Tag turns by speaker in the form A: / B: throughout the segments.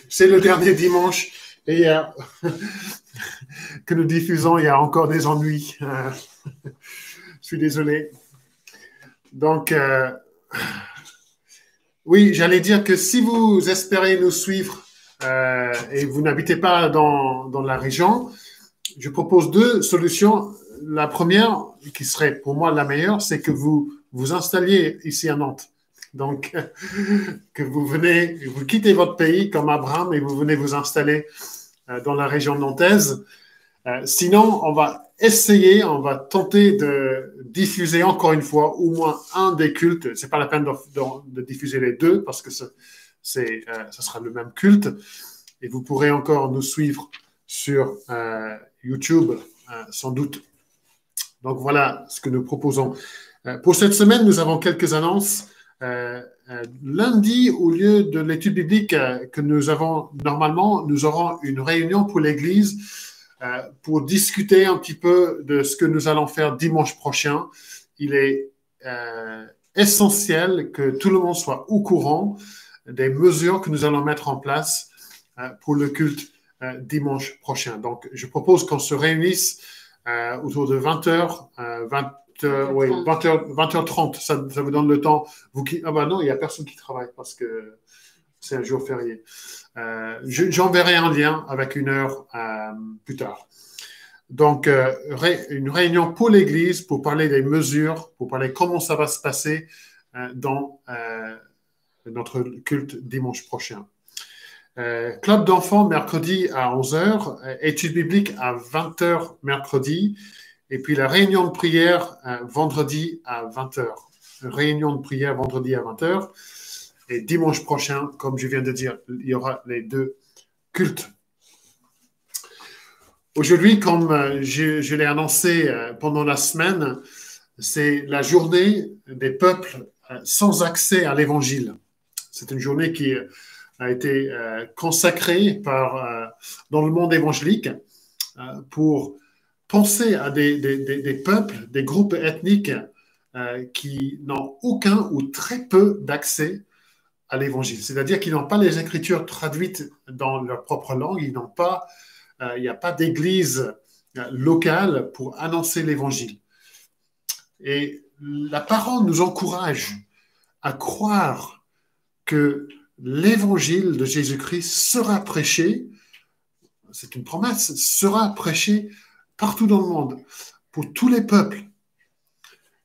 A: c'est le dernier dimanche et que nous diffusons, il y a encore des ennuis. Je suis désolé. Donc, oui, j'allais dire que si vous espérez nous suivre et vous n'habitez pas dans la région, je propose deux solutions. La première, qui serait pour moi la meilleure, c'est que vous vous installiez ici à Nantes. Donc, que vous quittez votre pays comme Abraham et vous venez vous installer dans la région nantaise. Sinon, on va tenter de diffuser encore une fois au moins un des cultes. C'est pas la peine de diffuser les deux parce que ça sera le même culte. Et vous pourrez encore nous suivre sur YouTube, sans doute. Donc voilà ce que nous proposons. Pour cette semaine, nous avons quelques annonces. Lundi, au lieu de l'étude biblique que nous avons normalement, nous aurons une réunion pour l'Église pour discuter un petit peu de ce que nous allons faire dimanche prochain. Il est essentiel que tout le monde soit au courant des mesures que nous allons mettre en place pour le culte dimanche prochain. Donc, je propose qu'on se réunisse autour de 20h, 20h30. Ça vous donne le temps. Ah ben non, il n'y a personne qui travaille parce que c'est un jour férié. J'enverrai un lien avec une heure plus tard. Donc, une réunion pour l'Église pour parler des mesures, pour parler comment ça va se passer dans notre culte dimanche prochain. Club d'enfants mercredi à 11h, études bibliques à 20h mercredi, et puis la réunion de prière vendredi à 20h. Réunion de prière vendredi à 20h. Et dimanche prochain, comme je viens de dire, il y aura les deux cultes. Aujourd'hui, comme je l'ai annoncé pendant la semaine, c'est la journée des peuples sans accès à l'Évangile. C'est une journée qui a été consacrée dans le monde évangélique pour penser à des peuples, des groupes ethniques qui n'ont aucun ou très peu d'accès à l'Évangile. C'est-à-dire qu'ils n'ont pas les Écritures traduites dans leur propre langue, il n'y a pas d'église locale pour annoncer l'Évangile. Et la parole nous encourage à croire que l'Évangile de Jésus-Christ sera prêché, c'est une promesse, sera prêché partout dans le monde, pour tous les peuples.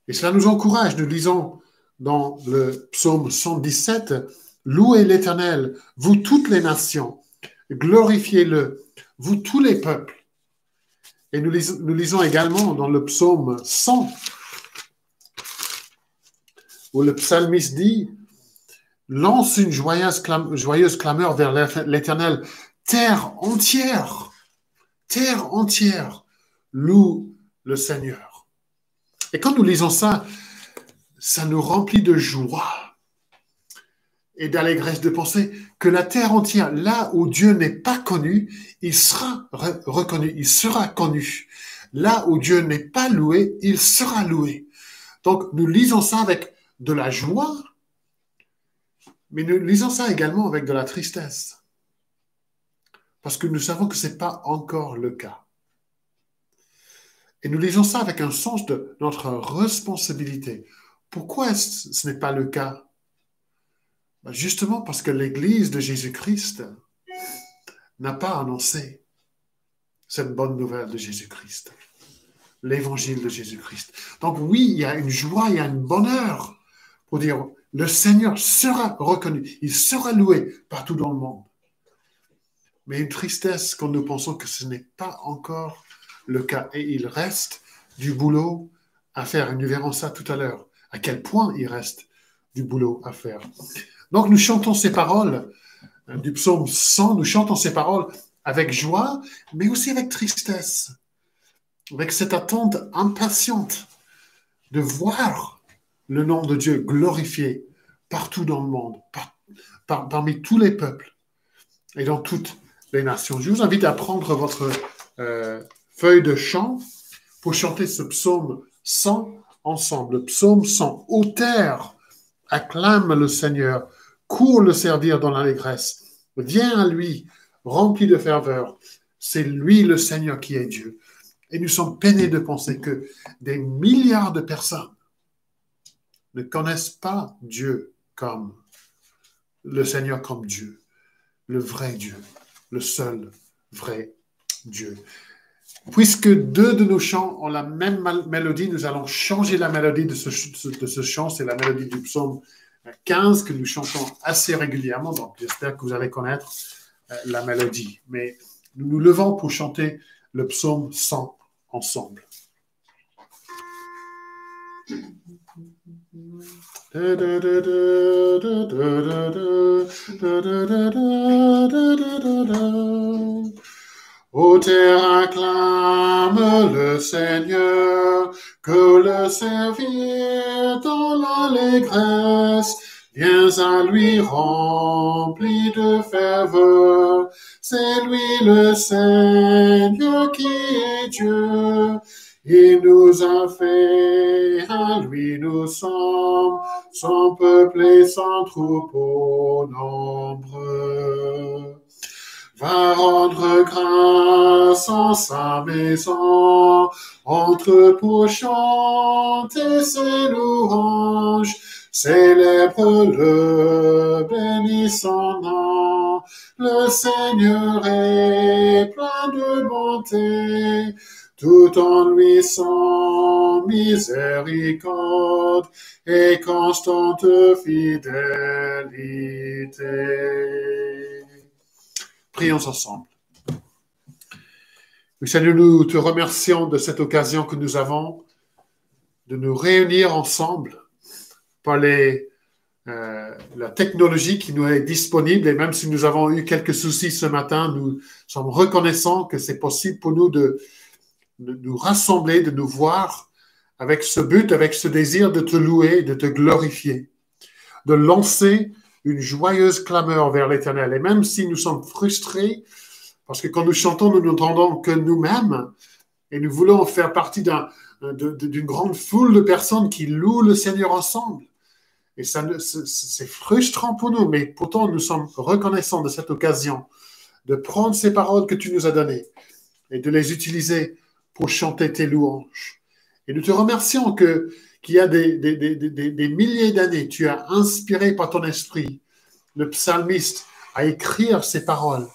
A: Et cela nous encourage. Nous lisons dans le psaume 117, « Louez l'Éternel, vous toutes les nations, glorifiez-le, vous tous les peuples. » Et nous lisons également dans le psaume 100, où le psalmiste dit « Lance une joyeuse clameur vers l'Éternel, terre entière, loue le Seigneur. » Et quand nous lisons ça, ça nous remplit de joie et d'allégresse de penser que la terre entière, là où Dieu n'est pas connu, il sera reconnu, il sera connu. Là où Dieu n'est pas loué, il sera loué. Donc, nous lisons ça avec de la joie, mais nous lisons ça également avec de la tristesse. Parce que nous savons que ce n'est pas encore le cas. Et nous lisons ça avec un sens de notre responsabilité. Pourquoi ce n'est pas le cas? Justement parce que l'Église de Jésus-Christ n'a pas annoncé cette bonne nouvelle de Jésus-Christ, l'Évangile de Jésus-Christ. Donc oui, il y a une joie, il y a un bonheur pour dire le Seigneur sera reconnu, il sera loué partout dans le monde. Mais une tristesse quand nous pensons que ce n'est pas encore le cas. Et il reste du boulot à faire. Et nous verrons ça tout à l'heure. À quel point il reste du boulot à faire. Donc nous chantons ces paroles du psaume 100. Nous chantons ces paroles avec joie, mais aussi avec tristesse. Avec cette attente impatiente de voir le nom de Dieu glorifié partout dans le monde, parmi tous les peuples et dans toutes les nations. Je vous invite à prendre votre feuille de chant pour chanter ce psaume 100 ensemble. Le psaume 100. Ô terre, acclame le Seigneur, cours le servir dans l'allégresse. Viens à lui, rempli de ferveur. C'est lui le Seigneur qui est Dieu. Et nous sommes peinés de penser que des milliards de personnes ne connaissent pas Dieu comme le Seigneur comme Dieu, le vrai Dieu, le seul vrai Dieu. Puisque deux de nos chants ont la même mélodie, nous allons changer la mélodie de ce chant. C'est la mélodie du psaume 15 que nous chantons assez régulièrement. Donc, j'espère que vous allez connaître la mélodie. Mais nous nous levons pour chanter le psaume 100 ensemble. Ô terre, acclame le Seigneur, que le servir dans l'allégresse, viens à lui rempli de ferveur. C'est lui le Seigneur qui est Dieu. Il nous a fait, à lui nous sommes, son peuple et son troupeau nombreux. Va rendre grâce en sa maison, entre pour chanter ses louanges, célèbre-le, bénis son nom. Le Seigneur est plein de bonté, tout en lui sans miséricorde et constante fidélité. Prions ensemble. Seigneur, nous te remercions de cette occasion que nous avons de nous réunir ensemble par la technologie qui nous est disponible. Et même si nous avons eu quelques soucis ce matin, nous sommes reconnaissants que c'est possible pour nous de nous rassembler, de nous voir avec ce but, avec ce désir de te louer, de te glorifier, de lancer une joyeuse clameur vers l'Éternel. Et même si nous sommes frustrés, parce que quand nous chantons, nous n'entendons que nous-mêmes, et nous voulons faire partie d'une grande foule de personnes qui louent le Seigneur ensemble. Et c'est frustrant pour nous, mais pourtant nous sommes reconnaissants de cette occasion de prendre ces paroles que tu nous as données et de les utiliser pour chanter tes louanges. Et nous te remercions qu'il y a des milliers d'années, tu as inspiré par ton esprit le psalmiste à écrire ces paroles,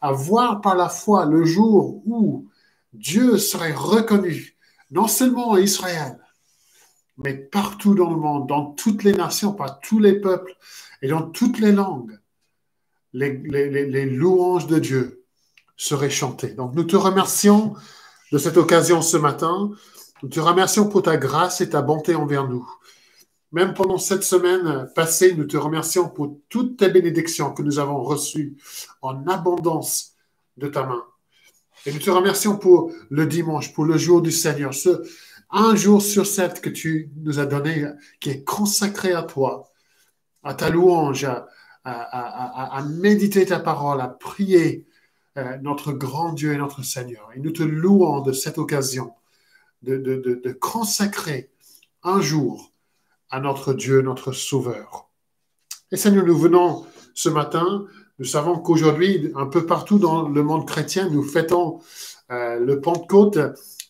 A: à voir par la foi le jour où Dieu serait reconnu, non seulement en Israël, mais partout dans le monde, dans toutes les nations, par tous les peuples et dans toutes les langues, les louanges de Dieu seraient chantées. Donc nous te remercions de cette occasion ce matin. Nous te remercions pour ta grâce et ta bonté envers nous. Même pendant cette semaine passée, nous te remercions pour toutes tes bénédictions que nous avons reçues en abondance de ta main. Et nous te remercions pour le dimanche, pour le jour du Seigneur, ce un jour sur 7 que tu nous as donné, qui est consacré à toi, à ta louange, à méditer ta parole, à prier notre grand Dieu et notre Seigneur. Et nous te louons de cette occasion de consacrer un jour à notre Dieu, notre Sauveur. Et Seigneur, nous venons ce matin, nous savons qu'aujourd'hui, un peu partout dans le monde chrétien, nous fêtons le Pentecôte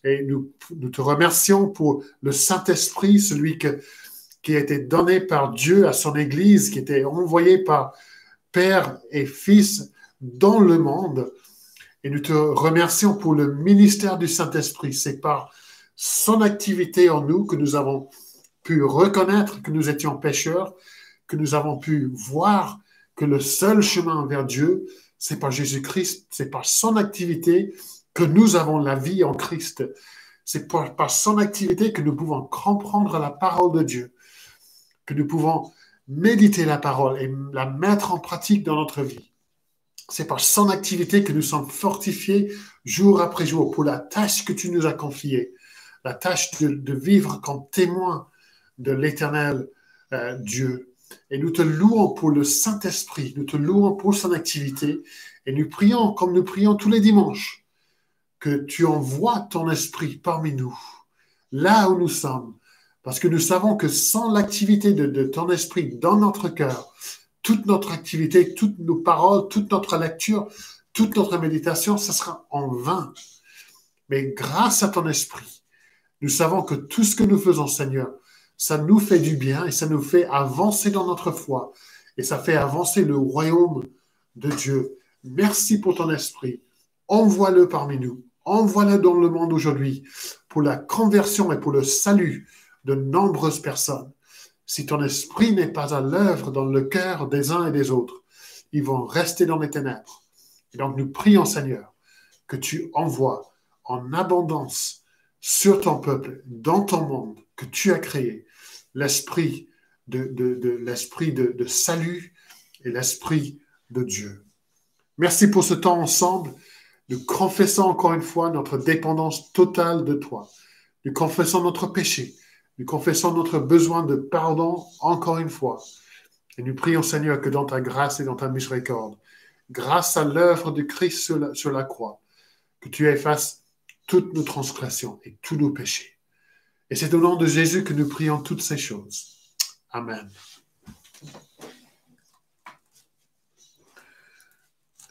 A: et nous te remercions pour le Saint-Esprit, celui qui a été donné par Dieu à son Église, qui a été envoyé par Père et Fils dans le monde. Et nous te remercions pour le ministère du Saint-Esprit. C'est par son activité en nous que nous avons pu reconnaître que nous étions pécheurs, que nous avons pu voir que le seul chemin vers Dieu, c'est par Jésus-Christ, c'est par son activité que nous avons la vie en Christ. C'est par son activité que nous pouvons comprendre la parole de Dieu, que nous pouvons méditer la parole et la mettre en pratique dans notre vie. C'est par son activité que nous sommes fortifiés jour après jour pour la tâche que tu nous as confiée, la tâche de vivre comme témoin de l'Éternel Dieu. Et nous te louons pour le Saint-Esprit, nous te louons pour son activité, et nous prions, comme nous prions tous les dimanches, que tu envoies ton esprit parmi nous, là où nous sommes, parce que nous savons que sans l'activité de ton esprit dans notre cœur, toute notre activité, toutes nos paroles, toute notre lecture, toute notre méditation, ça sera en vain. Mais grâce à ton esprit, nous savons que tout ce que nous faisons, Seigneur, ça nous fait du bien et ça nous fait avancer dans notre foi. Et ça fait avancer le royaume de Dieu. Merci pour ton esprit. Envoie-le parmi nous. Envoie-le dans le monde aujourd'hui pour la conversion et pour le salut de nombreuses personnes. Si ton esprit n'est pas à l'œuvre dans le cœur des uns et des autres, ils vont rester dans les ténèbres. Et donc nous prions, Seigneur, que tu envoies en abondance sur ton peuple, dans ton monde que tu as créé, l'esprit de salut et l'esprit de Dieu. Merci pour ce temps ensemble. Nous confessons encore une fois notre dépendance totale de toi. Nous confessons notre péché. Nous confessons notre besoin de pardon encore une fois. Et nous prions, Seigneur, que dans ta grâce et dans ta miséricorde, grâce à l'œuvre de Christ sur la croix, que tu effaces toutes nos transgressions et tous nos péchés. Et c'est au nom de Jésus que nous prions toutes ces choses. Amen.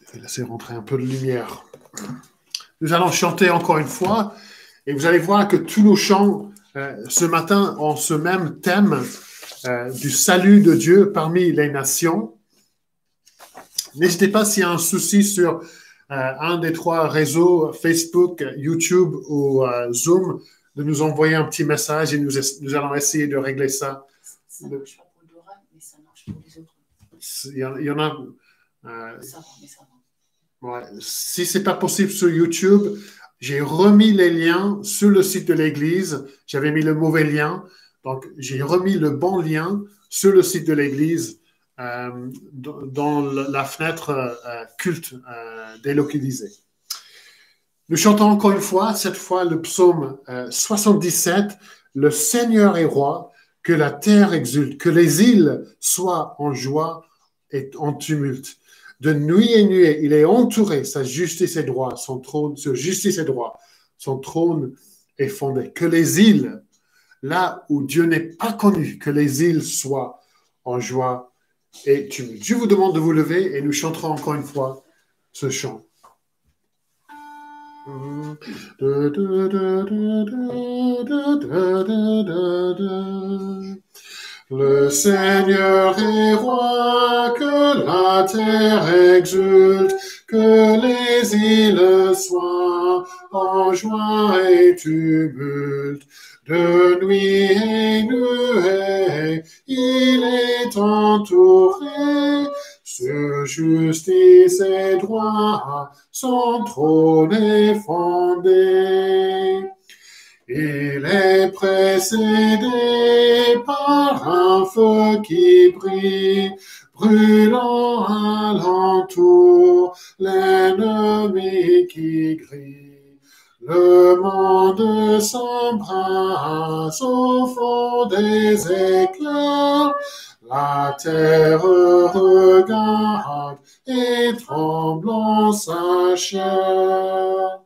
A: Je vais laisser rentrer un peu de lumière. Nous allons chanter encore une fois et vous allez voir que tous nos chants ce matin ont ce même thème du salut de Dieu parmi les nations. N'hésitez pas s'il y a un souci sur un des trois réseaux, Facebook, YouTube ou Zoom, de nous envoyer un petit message et nous allons essayer de régler ça.
B: Ça ne marche pas pour Dora, mais ça marche pour les autres.
A: Il y en a...
B: Ça va, mais ça va.
A: Ouais. Si ce n'est pas possible sur YouTube, j'ai remis les liens sur le site de l'Église. J'avais mis le mauvais lien. Donc, j'ai remis le bon lien sur le site de l'Église dans la fenêtre culte délocalisée. Nous chantons encore une fois, cette fois le psaume 77. Le Seigneur est roi, que la terre exulte, que les îles soient en joie et en tumulte. De nuit et nuit, il est entouré, sa justice est droit, son trône, sur justice et droit, son trône est fondé. Que les îles, là où Dieu n'est pas connu, que les îles soient en joie et tumulte. Je vous demande de vous lever et nous chanterons encore une fois ce chant. Le Seigneur est roi, que la terre exulte, que les îles soient en joie et tumulte. De nuit et nuée, il est entouré, sur justice et droit, son trône est fondé. Il est précédé par un feu qui brille, brûlant alentour l'ennemi qui grille. Le monde s'embrase au fond des éclairs, la terre regarde et tremble en sa chair.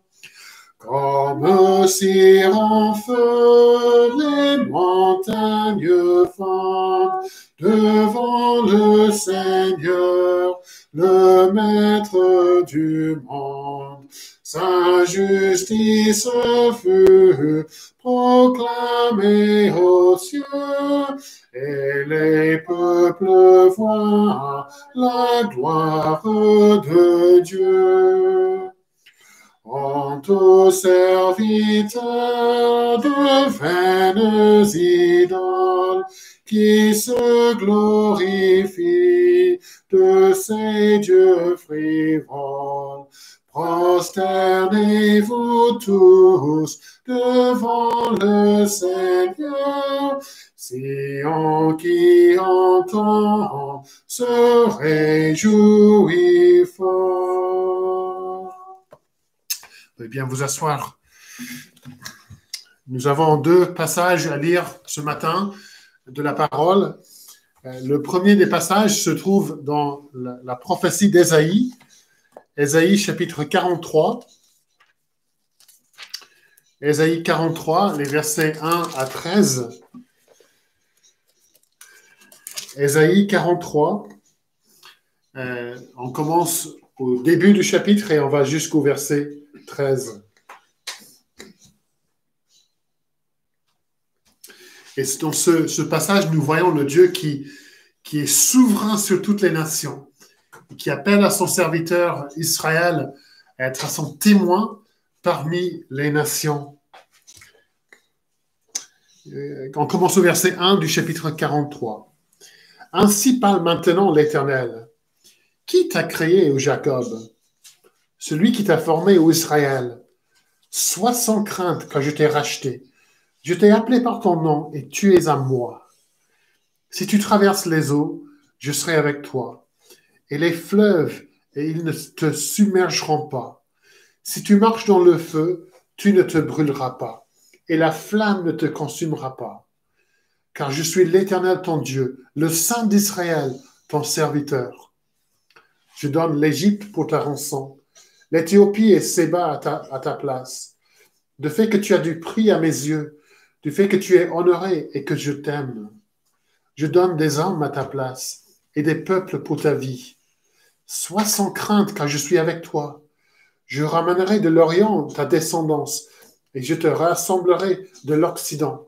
A: Comme cire en feu, les montagnes fondent devant le Seigneur, le Maître du monde. Sa justice fut proclamée aux cieux, et les peuples voient la gloire de Dieu. Quant aux serviteurs de vaines idoles qui se glorifient de ces dieux frivoles, prosternez-vous tous devant le Seigneur, Sion qui entend se réjouit fort. Vous pouvez bien vous asseoir. Nous avons deux passages à lire ce matin de la parole. Le premier des passages se trouve dans la prophétie d'Ésaïe, Ésaïe chapitre 43. Ésaïe 43, les versets 1 à 13. Ésaïe 43, On commence au début du chapitre et on va jusqu'au verset 13. Et dans ce passage, nous voyons le Dieu qui est souverain sur toutes les nations, qui appelle à son serviteur Israël à être son témoin parmi les nations. On commence au verset 1 du chapitre 43. « Ainsi parle maintenant l'Éternel. Qui t'a créé, ô Jacob? Celui qui t'a formé, ô Israël. Sois sans crainte quand je t'ai racheté. Je t'ai appelé par ton nom et tu es à moi. Si tu traverses les eaux, je serai avec toi. Et les fleuves, et ils ne te submergeront pas. Si tu marches dans le feu, tu ne te brûleras pas. Et la flamme ne te consumera pas. Car je suis l'Éternel ton Dieu, le Saint d'Israël, ton serviteur. Je donne l'Égypte pour ta rançon, l'Éthiopie et Séba à ta place. Du fait que tu as du prix à mes yeux, du fait que tu es honoré et que je t'aime. Je donne des hommes à ta place et des peuples pour ta vie. Sois sans crainte car je suis avec toi. Je ramènerai de l'Orient ta descendance et je te rassemblerai de l'Occident.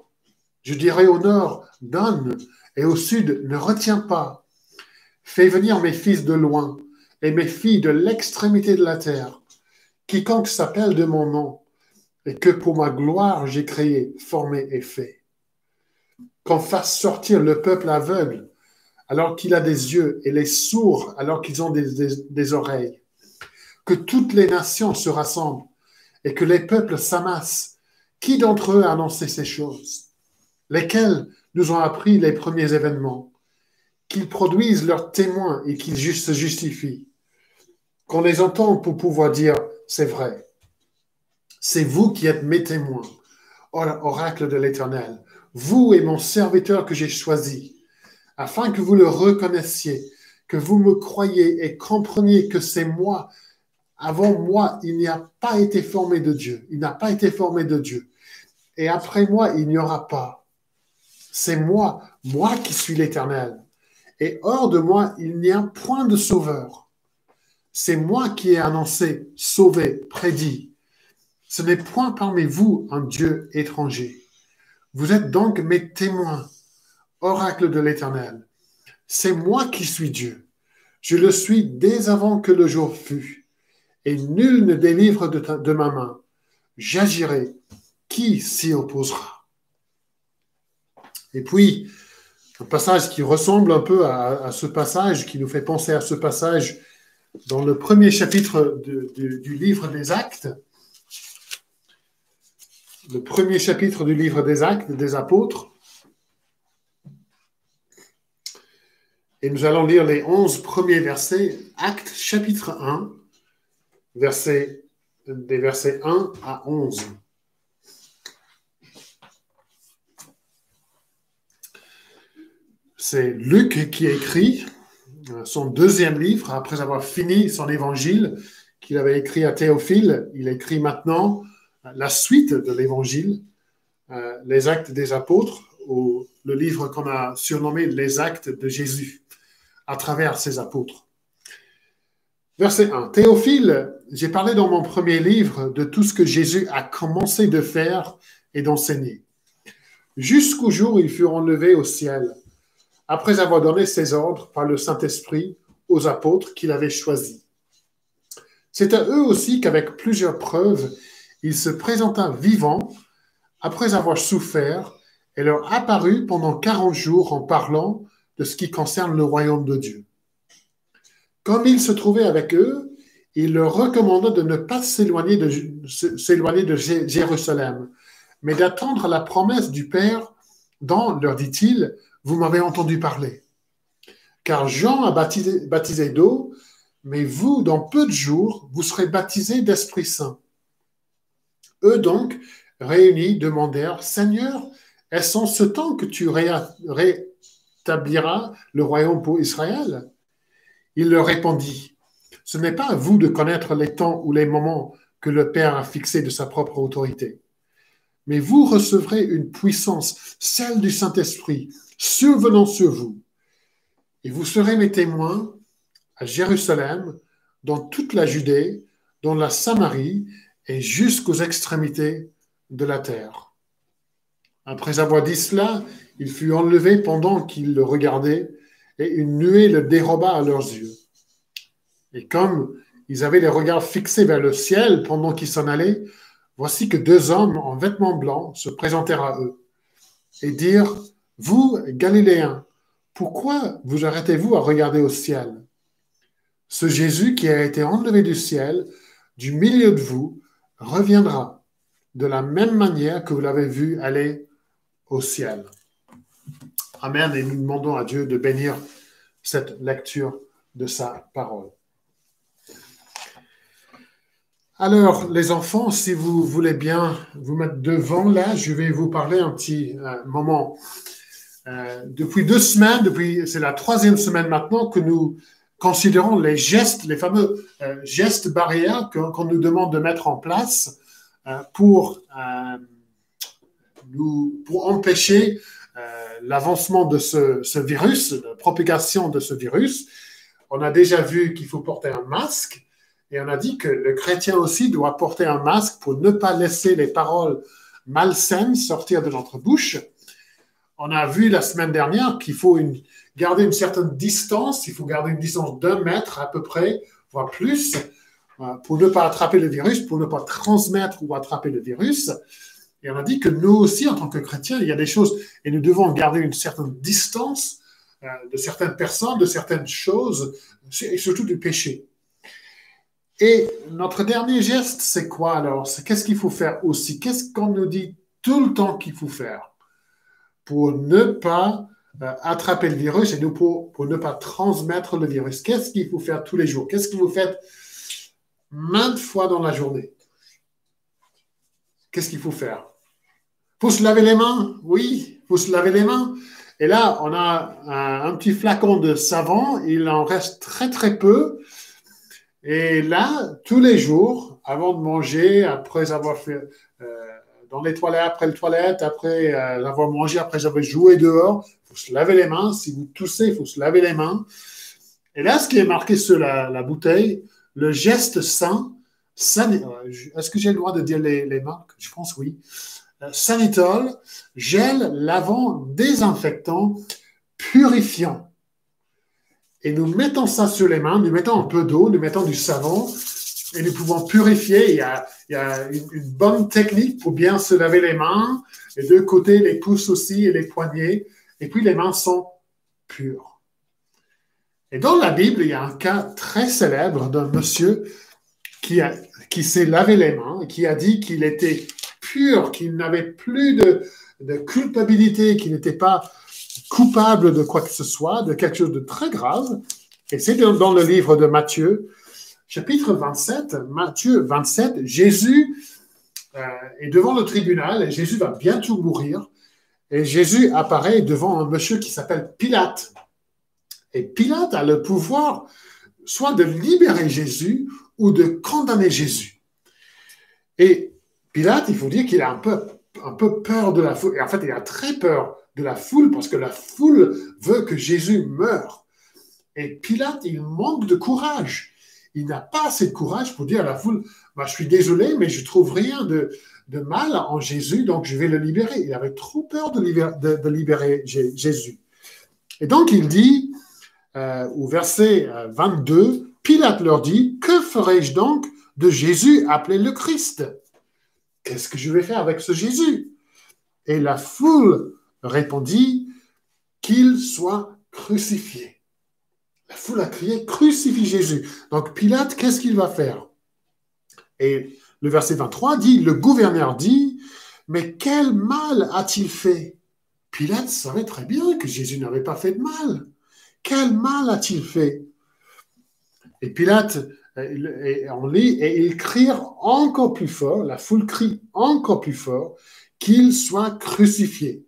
A: Je dirai au nord, donne, et au sud, ne retiens pas. Fais venir mes fils de loin et mes filles de l'extrémité de la terre. Quiconque s'appelle de mon nom et que pour ma gloire j'ai créé, formé et fait. Qu'on fasse sortir le peuple aveugle alors qu'il a des yeux et les sourds alors qu'ils ont des oreilles. Que toutes les nations se rassemblent et que les peuples s'amassent. Qui d'entre eux a annoncé ces choses? Lesquels nous ont appris les premiers événements? Qu'ils produisent leurs témoins et qu'ils se justifient. Qu'on les entende pour pouvoir dire « c'est vrai ». C'est vous qui êtes mes témoins, oracle de l'Éternel, vous et mon serviteur que j'ai choisi, afin que vous le reconnaissiez, que vous me croyiez et compreniez que c'est moi. Avant moi, il n'y a pas été formé de Dieu. Il n'a pas été formé de Dieu. Et après moi, il n'y aura pas. C'est moi qui suis l'Éternel. Et hors de moi, il n'y a point de sauveur. C'est moi qui ai annoncé, sauvé, prédit. Ce n'est point parmi vous un Dieu étranger. Vous êtes donc mes témoins, oracle de l'Éternel. C'est moi qui suis Dieu. Je le suis dès avant que le jour fût. Et nul ne délivre de ma main. J'agirai. Qui s'y opposera? Et puis, un passage qui ressemble un peu à ce passage, qui nous fait penser à ce passage dans le premier chapitre du livre des Actes. Le premier chapitre du livre des Actes des Apôtres. Et nous allons lire les 11 premiers versets. Actes chapitre 1, des versets 1 à 11. C'est Luc qui écrit son deuxième livre, après avoir fini son évangile qu'il avait écrit à Théophile. Il écrit maintenant la suite de l'évangile, les Actes des Apôtres, ou le livre qu'on a surnommé les Actes de Jésus, à travers ses apôtres. Verset 1. Théophile, j'ai parlé dans mon premier livre de tout ce que Jésus a commencé de faire et d'enseigner, jusqu'au jour où il fut enlevé au ciel, après avoir donné ses ordres par le Saint-Esprit aux apôtres qu'il avait choisis. C'est à eux aussi qu'avec plusieurs preuves, il se présenta vivant après avoir souffert et leur apparut pendant 40 jours en parlant de ce qui concerne le royaume de Dieu. Comme il se trouvait avec eux, il leur recommanda de ne pas s'éloigner de Jérusalem, mais d'attendre la promesse du Père dont, leur dit-il, vous m'avez entendu parler. Car Jean a baptisé d'eau, mais vous, dans peu de jours, vous serez baptisés d'Esprit Saint. Eux donc, réunis, demandèrent, Seigneur, est-ce en ce temps que tu rétabliras le royaume pour Israël? Il leur répondit, ce n'est pas à vous de connaître les temps ou les moments que le Père a fixés de sa propre autorité. Mais vous recevrez une puissance, celle du Saint-Esprit, survenant sur vous. Et vous serez mes témoins à Jérusalem, dans toute la Judée, dans la Samarie et jusqu'aux extrémités de la terre. Après avoir dit cela, il fut enlevé pendant qu'ils le regardaient, et une nuée le déroba à leurs yeux. Et comme ils avaient les regards fixés vers le ciel pendant qu'ils s'en allaient, voici que deux hommes en vêtements blancs se présentèrent à eux et dirent, « Vous, Galiléens, pourquoi vous arrêtez-vous à regarder au ciel? Ce Jésus qui a été enlevé du ciel, du milieu de vous, reviendra de la même manière que vous l'avez vu aller au ciel. » Amen. Et nous demandons à Dieu de bénir cette lecture de sa parole. Alors, les enfants, si vous voulez bien vous mettre devant là, je vais vous parler un petit moment. Depuis 2 semaines, c'est la 3e semaine maintenant que nous considérons les gestes, les fameux gestes barrières qu'on nous demande de mettre en place pour empêcher l'avancement de ce virus, la propagation de ce virus. On a déjà vu qu'il faut porter un masque et on a dit que le chrétien aussi doit porter un masque pour ne pas laisser les paroles malsaines sortir de notre bouche. On a vu la semaine dernière qu'il faut garder une certaine distance, il faut garder une distance d'1 mètre à peu près, voire plus, pour ne pas attraper le virus, pour ne pas transmettre ou attraper le virus. Et on a dit que nous aussi, en tant que chrétiens, il y a des choses, et nous devons garder une certaine distance de certaines personnes, de certaines choses, et surtout du péché. Et notre dernier geste, c'est quoi alors? Qu'est-ce qu'il faut faire aussi? Qu'est-ce qu'on nous dit tout le temps qu'il faut faire pour ne pas attraper le virus et pour ne pas transmettre le virus? Qu'est-ce qu'il faut faire tous les jours? Qu'est-ce que vous faites maintes fois dans la journée? Qu'est-ce qu'il faut faire? Il faut se laver les mains, oui, il faut se laver les mains. Et là, on a un petit flacon de savon, il en reste très très peu. Et là, tous les jours, avant de manger, après avoir fait dans les toilettes, après les toilettes, après avoir mangé, après avoir joué dehors, il faut se laver les mains. Si vous toussez, il faut se laver les mains. Et là, ce qui est marqué sur la bouteille, le geste sain, est-ce que j'ai le droit de dire les marques? Je pense oui. Sanitol, gel lavant, désinfectant, purifiant. Et nous mettons ça sur les mains, nous mettons un peu d'eau, nous mettons du savon et nous pouvons purifier. Il y a une bonne technique pour bien se laver les mains, les 2 côtés, les pouces aussi et les poignets. Et puis les mains sont pures. Et dans la Bible, il y a un cas très célèbre d'un monsieur qui s'est lavé les mains et qui a dit qu'il était pur, qu'il n'avait plus de culpabilité, qu'il n'était pas coupable de quoi que ce soit, de quelque chose de très grave. Et c'est dans le livre de Matthieu, chapitre 27, Matthieu 27, Jésus est devant le tribunal et Jésus va bientôt mourir. Et Jésus apparaît devant un monsieur qui s'appelle Pilate. Et Pilate a le pouvoir soit de libérer Jésus ou de condamner Jésus. Et Pilate, il faut dire qu'il a un peu peur de la foule. Et en fait, il a très peur de la foule parce que la foule veut que Jésus meure. Et Pilate, il manque de courage. Il n'a pas assez de courage pour dire à la foule, bah, je suis désolé, mais je trouve rien de mal en Jésus, donc je vais le libérer. Il avait trop peur de libérer Jésus. Et donc il dit, au verset 22, Pilate leur dit, que ferai-je donc de Jésus appelé le Christ? Qu'est-ce que je vais faire avec ce Jésus? Et la foule répondit qu'il soit crucifié. La foule a crié, crucifie Jésus. Donc Pilate, qu'est-ce qu'il va faire? Et le verset 23 dit, le gouverneur dit, mais quel mal a-t-il fait? Pilate savait très bien que Jésus n'avait pas fait de mal. Quel mal a-t-il fait? Et Pilate, on lit, et ils crient encore plus fort, la foule crie encore plus fort, qu'il soit crucifié.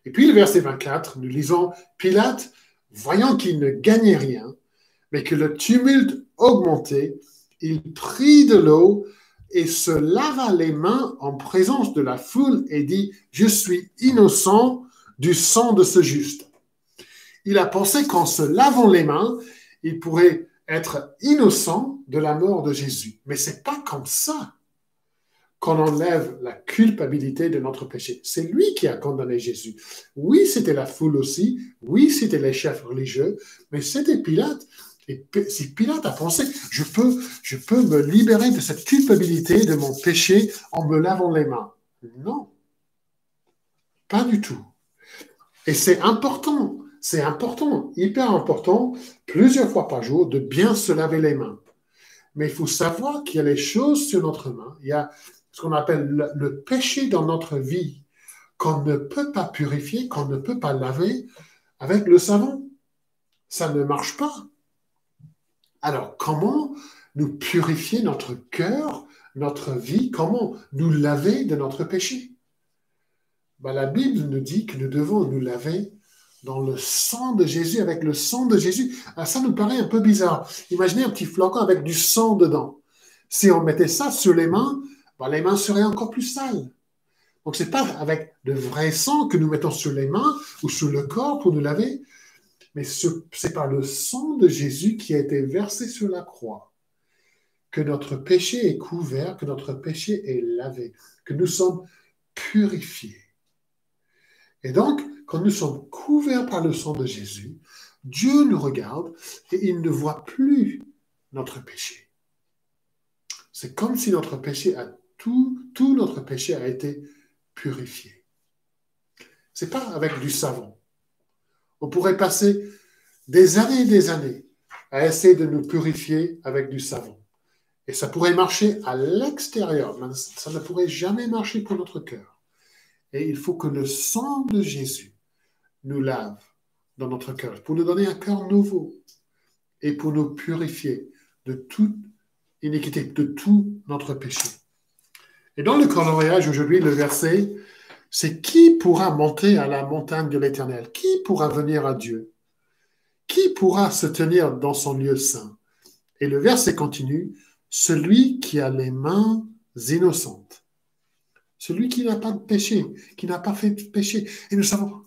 A: Et puis le verset 24, nous lisons, Pilate, voyant qu'il ne gagnait rien, mais que le tumulte augmentait, il prit de l'eau et se lava les mains en présence de la foule et dit, je suis innocent du sang de ce juste. Il a pensé qu'en se lavant les mains, il pourrait être innocent de la mort de Jésus. Mais ce n'est pas comme ça qu'on enlève la culpabilité de notre péché. C'est lui qui a condamné Jésus. Oui, c'était la foule aussi. Oui, c'était les chefs religieux. Mais c'était Pilate. Et si Pilate a pensé, je peux me libérer de cette culpabilité de mon péché en me lavant les mains. Non, pas du tout. Et c'est important, hyper important, plusieurs fois par jour, de bien se laver les mains. Mais il faut savoir qu'il y a les choses sur notre main. Il y a ce qu'on appelle le péché dans notre vie qu'on ne peut pas purifier, qu'on ne peut pas laver avec le savon. Ça ne marche pas. Alors, comment nous purifier notre cœur, notre vie? Comment nous laver de notre péché? La Bible nous dit que nous devons nous laver dans le sang de Jésus, avec le sang de Jésus. Alors, ça nous paraît un peu bizarre. Imaginez un petit flacon avec du sang dedans. Si on mettait ça sur les mains seraient encore plus sales. Donc, ce n'est pas avec de vrai sang que nous mettons sur les mains ou sur le corps pour nous laver, mais c'est par le sang de Jésus qui a été versé sur la croix que notre péché est couvert, que notre péché est lavé, que nous sommes purifiés. Et donc, quand nous sommes couverts par le sang de Jésus, Dieu nous regarde et il ne voit plus notre péché. C'est comme si tout notre péché a été purifié. Ce n'est pas avec du savon. On pourrait passer des années et des années à essayer de nous purifier avec du savon. Et ça pourrait marcher à l'extérieur, mais ça ne pourrait jamais marcher pour notre cœur. Et il faut que le sang de Jésus nous lave dans notre cœur, pour nous donner un cœur nouveau et pour nous purifier de toute iniquité, de tout notre péché. Et dans le coloriage aujourd'hui, le verset, c'est qui pourra monter à la montagne de l'Éternel? Qui pourra venir à Dieu? Qui pourra se tenir dans son lieu saint? Et le verset continue, celui qui a les mains innocentes. Celui qui n'a pas de péché, qui n'a pas fait de péché. Et nous savons,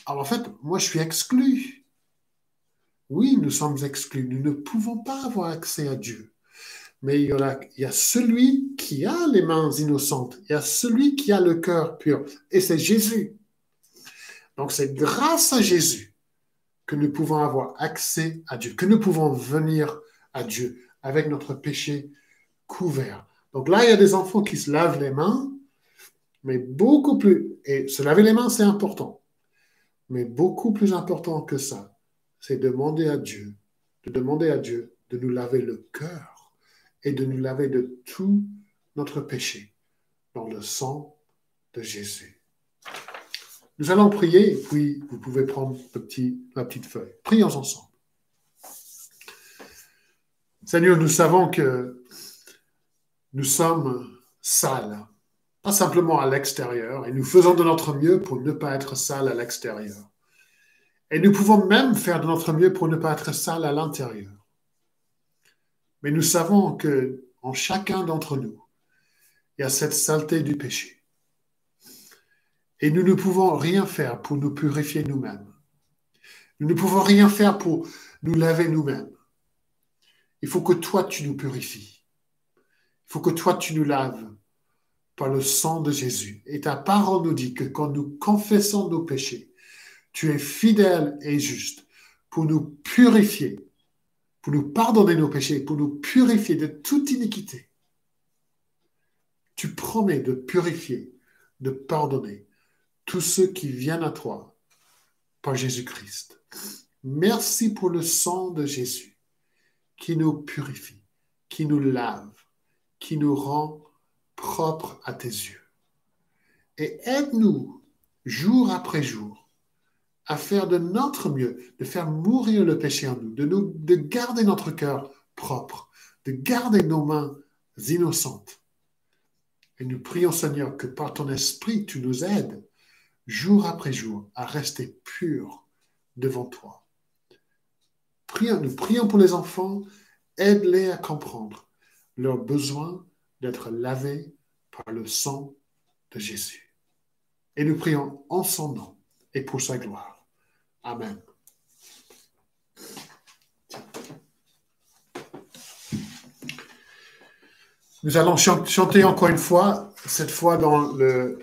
A: alors en fait, moi je suis exclu. Oui, nous sommes exclus. Nous ne pouvons pas avoir accès à Dieu. Mais il y a celui qui a les mains innocentes. Il y a celui qui a le cœur pur. Et c'est Jésus. Donc c'est grâce à Jésus que nous pouvons avoir accès à Dieu, que nous pouvons venir à Dieu avec notre péché couvert. Donc là, il y a des enfants qui se lavent les mains, mais beaucoup plus, et se laver les mains, c'est important, mais beaucoup plus important que ça, c'est de demander à Dieu de nous laver le cœur et de nous laver de tout notre péché dans le sang de Jésus. Nous allons prier, et puis vous pouvez prendre la petite feuille. Prions ensemble. Seigneur, nous savons que nous sommes sales, pas simplement à l'extérieur, et nous faisons de notre mieux pour ne pas être sales à l'extérieur. Et nous pouvons même faire de notre mieux pour ne pas être sales à l'intérieur. Mais nous savons que en chacun d'entre nous, il y a cette saleté du péché. Et nous ne pouvons rien faire pour nous purifier nous-mêmes. Nous ne pouvons rien faire pour nous laver nous-mêmes. Il faut que toi, tu nous purifies. Il faut que toi, tu nous laves par le sang de Jésus. Et ta parole nous dit que quand nous confessons nos péchés, tu es fidèle et juste pour nous purifier, pour nous pardonner nos péchés, pour nous purifier de toute iniquité. Tu promets de purifier, de pardonner tous ceux qui viennent à toi par Jésus-Christ. Merci pour le sang de Jésus qui nous purifie, qui nous lave, qui nous rend propres à tes yeux. Et aide-nous, jour après jour, à faire de notre mieux, de faire mourir le péché en nous, de garder notre cœur propre, de garder nos mains innocentes. Et nous prions, Seigneur, que par ton esprit, tu nous aides, jour après jour, à rester purs devant toi. Nous prions pour les enfants, aide-les à comprendre leur besoin d'être lavés par le sang de Jésus. Et nous prions en son nom et pour sa gloire. Amen. Nous allons chanter encore une fois, cette fois dans le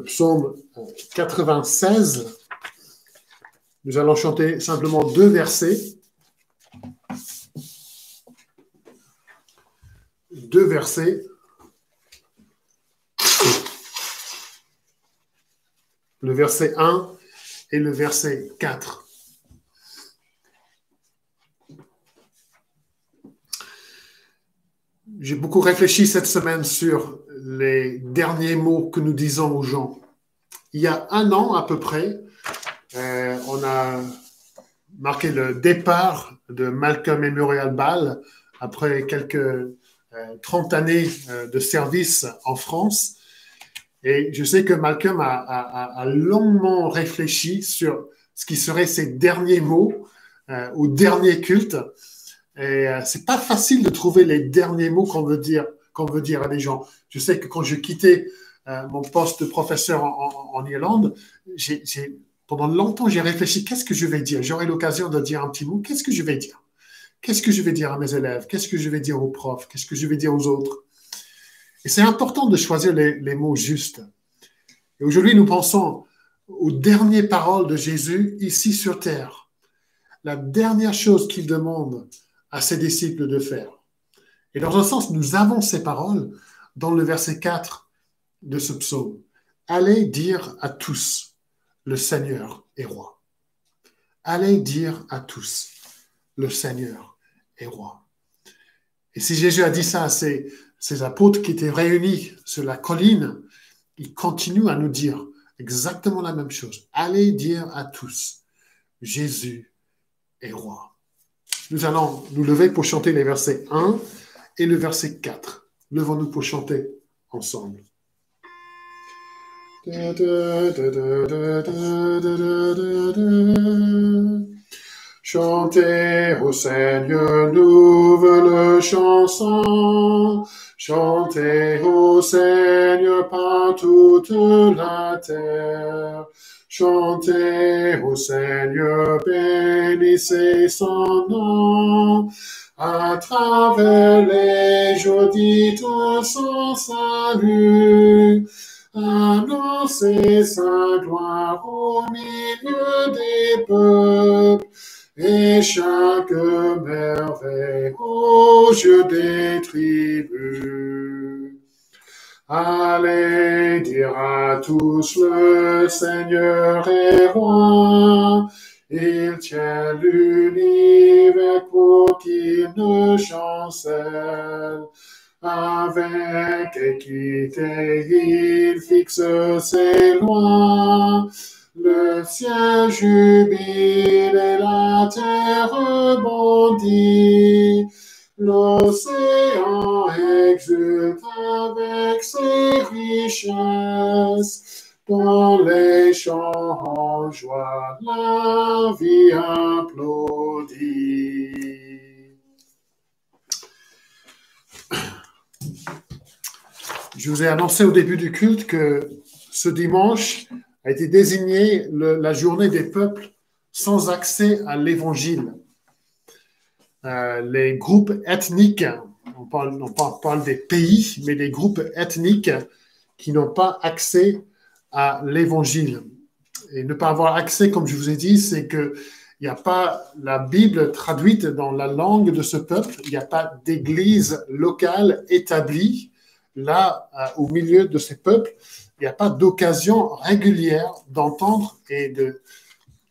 A: psaume 96. Nous allons chanter simplement 2 versets. 2 versets. Le verset 1 et le verset 4. J'ai beaucoup réfléchi cette semaine sur les derniers mots que nous disons aux gens. Il y a 1 an à peu près, on a marqué le départ de Malcolm Memorial Ball après quelques 30 années de service en France. Et je sais que Malcolm a longuement réfléchi sur ce qui seraient ses derniers mots au dernier culte. Et c'est pas facile de trouver les derniers mots qu'on veut dire à des gens. Je sais que quand je quittais mon poste de professeur en Irlande, pendant longtemps, j'ai réfléchi, qu'est-ce que je vais dire? J'aurai l'occasion de dire un petit mot, qu'est-ce que je vais dire? Qu'est-ce que je vais dire à mes élèves? Qu'est-ce que je vais dire aux profs? Qu'est-ce que je vais dire aux autres? Et c'est important de choisir les mots justes. Et aujourd'hui, nous pensons aux dernières paroles de Jésus ici sur terre. La dernière chose qu'il demande à ses disciples de faire. Et dans un sens, nous avons ces paroles dans le verset 4 de ce psaume. Allez dire à tous, le Seigneur est roi. Allez dire à tous, le Seigneur est roi. Et si Jésus a dit ça à ses apôtres qui étaient réunis sur la colline, il continue à nous dire exactement la même chose. Allez dire à tous, Jésus est roi. Nous allons nous lever pour chanter les versets 1 et le verset 4. Levons-nous pour chanter ensemble. Chantez au Seigneur nouvelle chanson. Chantez au Seigneur par toute la terre. Chantez au Seigneur, bénissez son nom. À travers les jours, dites son salut. Annoncez sa gloire au milieu des peuples. Et chaque merveille aux yeux des tribus. Allez dire à tous, le Seigneur est roi. Il tient l'univers pour qu'il ne chancelle. Avec équité, il fixe ses lois. Le ciel jubile et la terre bondit. L'océan exulte avec ses richesses. Dans les champs en joie, la vie applaudit. Je vous ai annoncé au début du culte que ce dimanche a été désigné la journée des peuples sans accès à l'évangile. Les groupes ethniques, on parle des pays, mais des groupes ethniques qui n'ont pas accès à l'évangile. Et ne pas avoir accès, comme je vous ai dit, c'est qu'il n'y a pas la Bible traduite dans la langue de ce peuple, il n'y a pas d'église locale établie là, au milieu de ces peuples. Il n'y a pas d'occasion régulière d'entendre et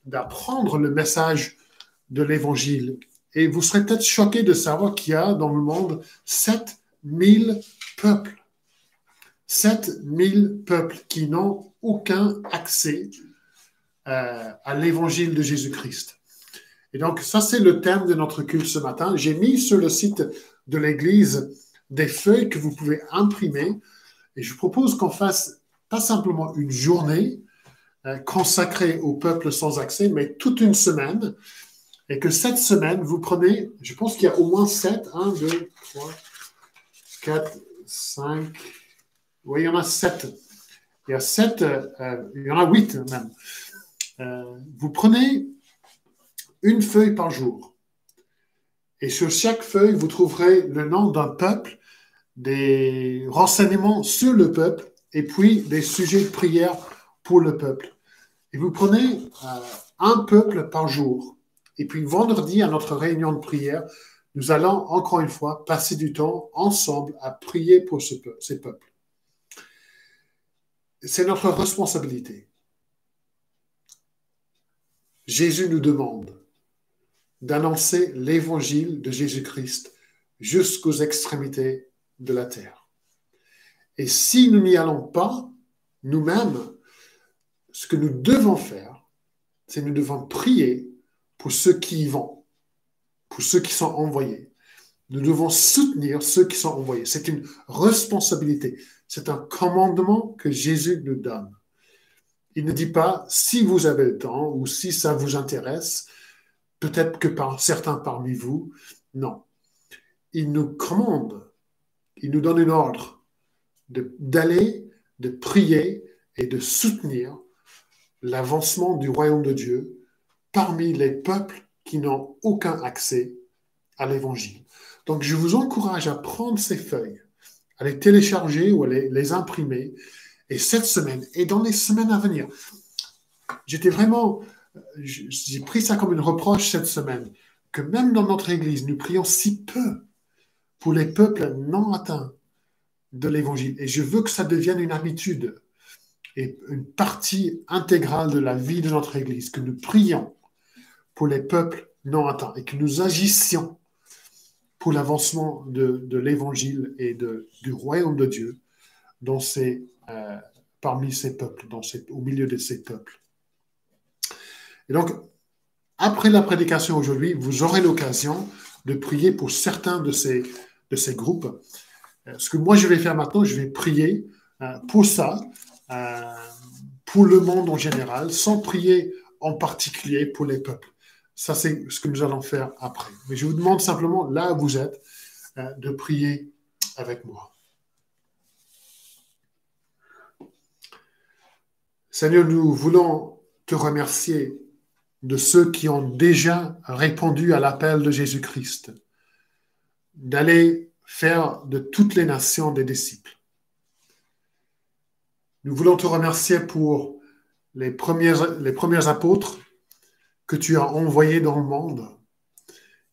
A: d'apprendre le message de l'évangile. Et vous serez peut-être choqués de savoir qu'il y a dans le monde 7000 peuples. 7000 peuples qui n'ont aucun accès à l'évangile de Jésus-Christ. Et donc, ça, c'est le thème de notre culte ce matin. J'ai mis sur le site de l'Église des feuilles que vous pouvez imprimer. Et je propose qu'on fasse pas simplement une journée consacrée au peuple sans accès, mais toute une semaine. Et que cette semaine, vous prenez, je pense qu'il y a au moins 7, 1, 2, 3, 4, 5, oui, il y en a 7. Il y a 7, il y en a 8 même. Vous prenez une feuille par jour. Et sur chaque feuille, vous trouverez le nom d'un peuple des renseignements sur le peuple et puis des sujets de prière pour le peuple. Et vous prenez un peuple par jour. Et puis vendredi, à notre réunion de prière, nous allons encore une fois passer du temps ensemble à prier pour ces peuples. C'est notre responsabilité. Jésus nous demande d'annoncer l'évangile de Jésus-Christ jusqu'aux extrémités de la terre. Et si nous n'y allons pas, nous-mêmes, ce que nous devons faire, c'est nous devons prier pour ceux qui y vont, pour ceux qui sont envoyés. Nous devons soutenir ceux qui sont envoyés. C'est une responsabilité. C'est un commandement que Jésus nous donne. Il ne dit pas si vous avez le temps ou si ça vous intéresse, peut-être que certains parmi vous, non. Il nous commande, il nous donne une ordre d'aller, de prier et de soutenir l'avancement du royaume de Dieu parmi les peuples qui n'ont aucun accès à l'évangile. Donc, je vous encourage à prendre ces feuilles, à les télécharger ou à les imprimer. Et cette semaine, et dans les semaines à venir, j'ai pris ça comme une reproche cette semaine, que même dans notre Église, nous prions si peu pour les peuples non atteints de l'Évangile. Et je veux que ça devienne une habitude et une partie intégrale de la vie de notre Église, que nous prions pour les peuples non atteints et que nous agissions pour l'avancement de l'Évangile et du royaume de Dieu parmi ces peuples, au milieu de ces peuples. Et donc, après la prédication aujourd'hui, vous aurez l'occasion de prier pour certains de ces groupes. Ce que moi je vais faire maintenant, je vais prier pour ça, pour le monde en général, sans prier en particulier pour les peuples. Ça, c'est ce que nous allons faire après. Mais je vous demande simplement, là où vous êtes, de prier avec moi. Seigneur, nous voulons te remercier de ceux qui ont déjà répondu à l'appel de Jésus-Christ, d'aller faire de toutes les nations des disciples. Nous voulons te remercier pour les premiers apôtres que tu as envoyés dans le monde,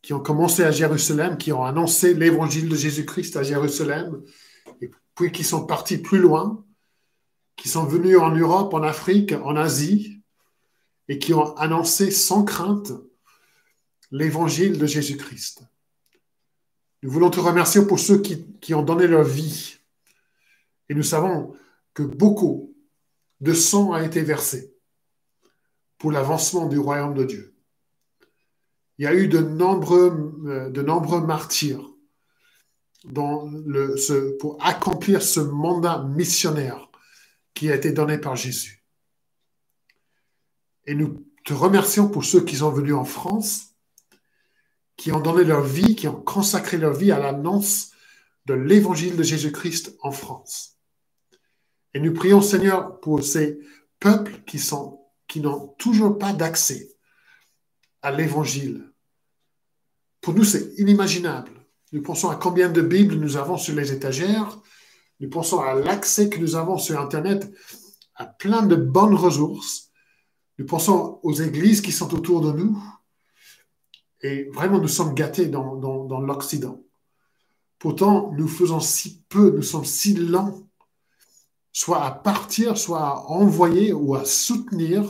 A: qui ont commencé à Jérusalem, qui ont annoncé l'évangile de Jésus-Christ à Jérusalem, et puis qui sont partis plus loin, qui sont venus en Europe, en Afrique, en Asie, et qui ont annoncé sans crainte l'évangile de Jésus-Christ. Nous voulons te remercier pour ceux qui ont donné leur vie. Et nous savons que beaucoup de sang a été versé pour l'avancement du royaume de Dieu. Il y a eu de nombreux martyrs pour accomplir ce mandat missionnaire qui a été donné par Jésus. Et nous te remercions pour ceux qui sont venus en France, qui ont donné leur vie, qui ont consacré leur vie à l'annonce de l'évangile de Jésus-Christ en France. Et nous prions, Seigneur, pour ces peuples qui n'ont toujours pas d'accès à l'évangile. Pour nous, c'est inimaginable. Nous pensons à combien de Bibles nous avons sur les étagères. Nous pensons à l'accès que nous avons sur Internet à plein de bonnes ressources. Nous pensons aux églises qui sont autour de nous. Et vraiment, nous sommes gâtés dans l'Occident. Pourtant, nous faisons si peu, nous sommes si lents, soit à partir, soit à envoyer ou à soutenir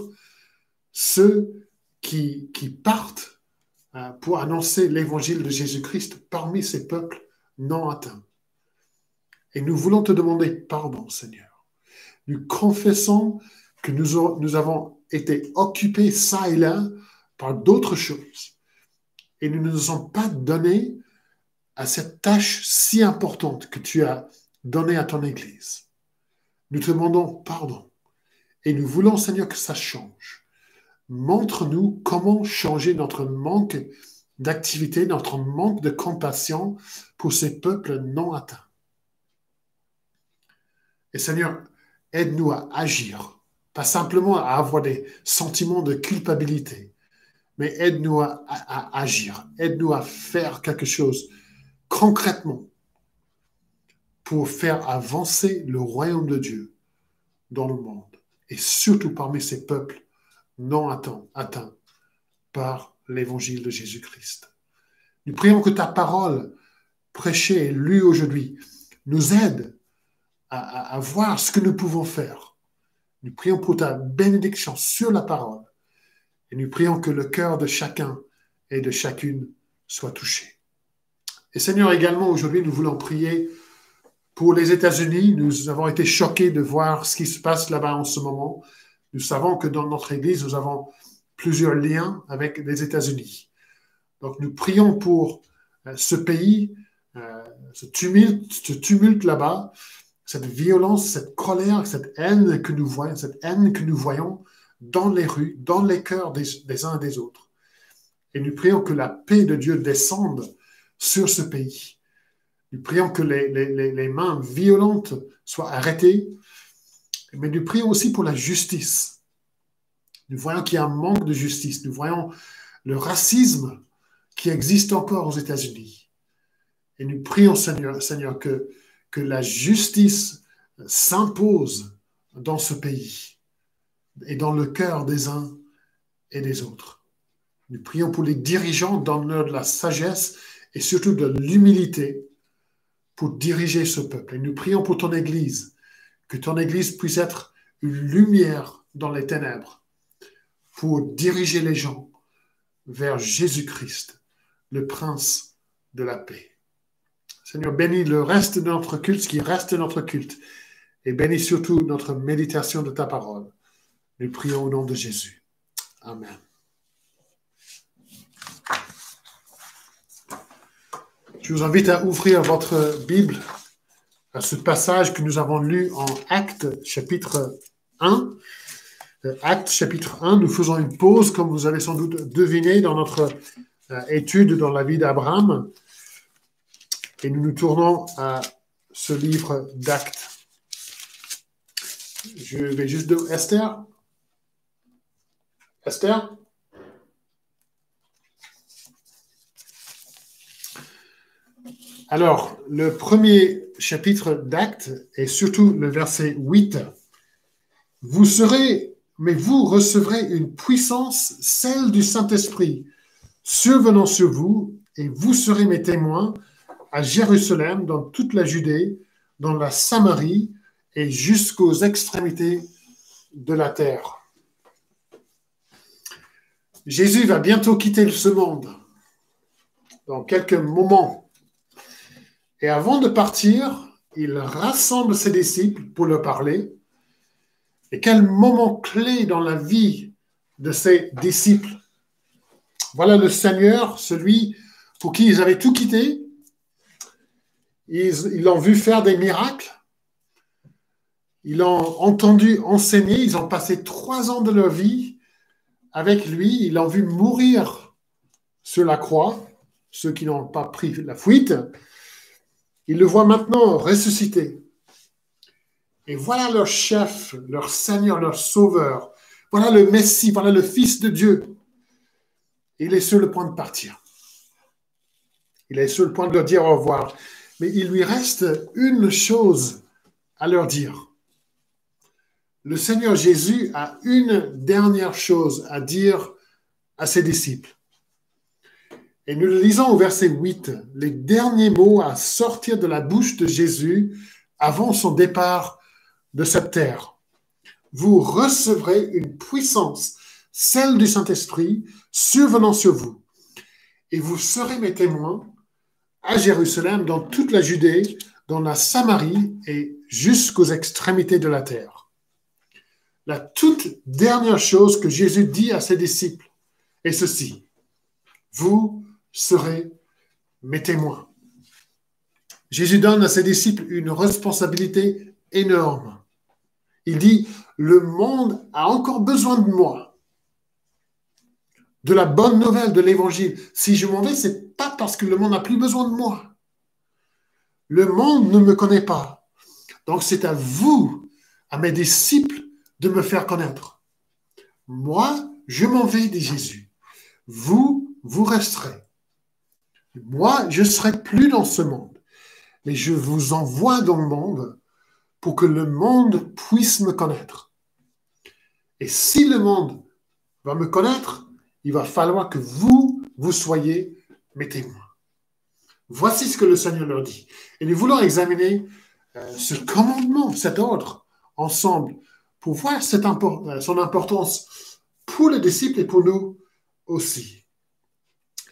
A: ceux qui partent pour annoncer l'évangile de Jésus-Christ parmi ces peuples non atteints. Et nous voulons te demander pardon, Seigneur. Nous confessons que nous avons été occupés ça et là par d'autres choses. Et nous ne nous sommes pas donnés à cette tâche si importante que tu as donnée à ton Église. Nous te demandons pardon. Et nous voulons, Seigneur, que ça change. Montre-nous comment changer notre manque d'activité, notre manque de compassion pour ces peuples non atteints. Et Seigneur, aide-nous à agir, pas simplement à avoir des sentiments de culpabilité, mais aide-nous à agir, aide-nous à faire quelque chose concrètement pour faire avancer le royaume de Dieu dans le monde, et surtout parmi ces peuples non atteints par l'évangile de Jésus-Christ. Nous prions que ta parole prêchée et lue aujourd'hui nous aide à voir ce que nous pouvons faire. Nous prions pour ta bénédiction sur la parole et nous prions que le cœur de chacun et de chacune soit touché. Et Seigneur, également aujourd'hui, nous voulons prier pour les États-Unis. Nous avons été choqués de voir ce qui se passe là-bas en ce moment. Nous savons que dans notre Église, nous avons plusieurs liens avec les États-Unis. Donc nous prions pour ce pays, ce tumulte là-bas, cette violence, cette colère, cette haine que nous voyons dans les rues, dans les cœurs des uns et des autres. Et nous prions que la paix de Dieu descende sur ce pays. Nous prions que les mains violentes soient arrêtées, mais nous prions aussi pour la justice. Nous voyons qu'il y a un manque de justice. Nous voyons le racisme qui existe encore aux États-Unis. Et nous prions, Seigneur, que la justice s'impose dans ce pays et dans le cœur des uns et des autres. Nous prions pour les dirigeants, donne-leur de la sagesse et surtout de l'humilité pour diriger ce peuple. Et nous prions pour ton Église, que ton Église puisse être une lumière dans les ténèbres pour diriger les gens vers Jésus-Christ, le Prince de la paix. Seigneur, bénis le reste de notre culte, ce qui reste de notre culte, et bénis surtout notre méditation de ta parole. Nous prions au nom de Jésus. Amen. Je vous invite à ouvrir votre Bible à ce passage que nous avons lu en Actes, chapitre 1. Actes, chapitre 1, nous faisons une pause, comme vous avez sans doute deviné, dans notre étude dans la vie d'Abraham. Et nous nous tournons à ce livre d'Actes. Je vais juste de Esther. Esther? Alors, le premier chapitre d'Actes, et surtout le verset 8, « Vous recevrez une puissance, celle du Saint-Esprit, survenant sur vous, et vous serez mes témoins à Jérusalem, dans toute la Judée, dans la Samarie, et jusqu'aux extrémités de la terre. » Jésus va bientôt quitter ce monde, dans quelques moments. Et avant de partir, il rassemble ses disciples pour leur parler. Et quel moment clé dans la vie de ses disciples. Voilà le Seigneur, celui pour qui ils avaient tout quitté. Ils l'ont vu faire des miracles. Ils l'ont entendu enseigner. Ils ont passé 3 ans de leur vie avec lui. Ils l'ont vu mourir sur la croix. Ceux qui n'ont pas pris la fuite. Ils le voient maintenant ressuscité. Et voilà leur chef, leur Seigneur, leur Sauveur. Voilà le Messie, voilà le Fils de Dieu. Il est sur le point de partir. Il est sur le point de leur dire au revoir. Mais il lui reste une chose à leur dire. Le Seigneur Jésus a une dernière chose à dire à ses disciples. Et nous le lisons au verset 8, les derniers mots à sortir de la bouche de Jésus avant son départ de cette terre. Vous recevrez une puissance, celle du Saint-Esprit, survenant sur vous. Et vous serez mes témoins à Jérusalem, dans toute la Judée, dans la Samarie et jusqu'aux extrémités de la terre. La toute dernière chose que Jésus dit à ses disciples est ceci. Vous serez mes témoins. Jésus donne à ses disciples une responsabilité énorme. Il dit, le monde a encore besoin de moi. De la bonne nouvelle de l'évangile. Si je m'en vais, ce n'est pas parce que le monde n'a plus besoin de moi. Le monde ne me connaît pas. Donc c'est à vous, à mes disciples, de me faire connaître. Moi, je m'en vais, dit Jésus. Vous resterez. Moi, je ne serai plus dans ce monde. mais je vous envoie dans le monde pour que le monde puisse me connaître. Et si le monde va me connaître, il va falloir que vous soyez mes témoins. Voici ce que le Seigneur leur dit. Et nous voulons examiner ce commandement, cet ordre, ensemble, pour voir son importance pour les disciples et pour nous aussi.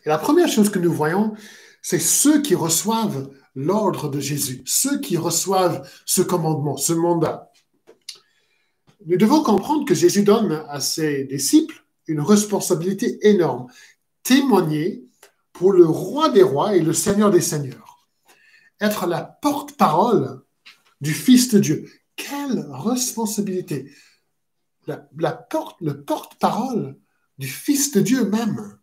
A: Et la première chose que nous voyons, c'est ceux qui reçoivent l'ordre de Jésus, ceux qui reçoivent ce commandement, ce mandat. Nous devons comprendre que Jésus donne à ses disciples une responsabilité énorme, témoigner pour le roi des rois et le seigneur des seigneurs, être la porte-parole du Fils de Dieu. Quelle responsabilité! Le porte-parole du Fils de Dieu même.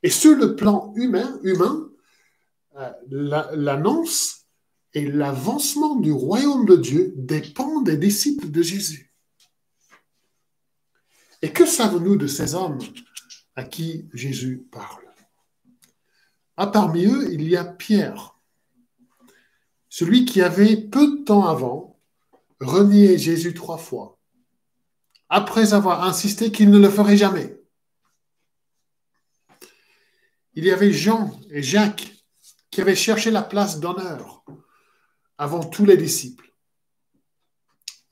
A: Et sur le plan humain, l'annonce et l'avancement du royaume de Dieu dépend des disciples de Jésus. Et que savons-nous de ces hommes à qui Jésus parle? Parmi eux, il y a Pierre, celui qui avait peu de temps avant renié Jésus 3 fois, après avoir insisté qu'il ne le ferait jamais. Il y avait Jean et Jacques qui avaient cherché la place d'honneur avant tous les disciples.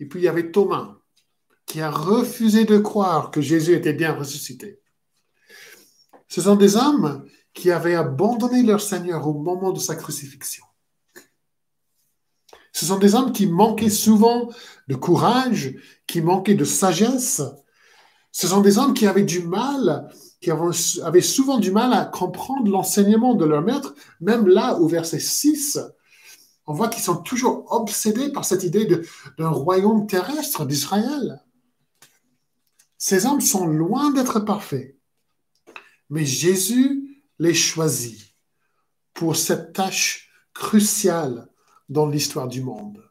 A: Et puis il y avait Thomas qui a refusé de croire que Jésus était bien ressuscité. Ce sont des hommes qui avaient abandonné leur Seigneur au moment de sa crucifixion. Ce sont des hommes qui manquaient souvent de courage, qui manquaient de sagesse. Ce sont des hommes qui avaient souvent du mal à comprendre l'enseignement de leur maître, même là au verset 6, on voit qu'ils sont toujours obsédés par cette idée d'un royaume terrestre d'Israël. Ces hommes sont loin d'être parfaits, mais Jésus les choisit pour cette tâche cruciale dans l'histoire du monde.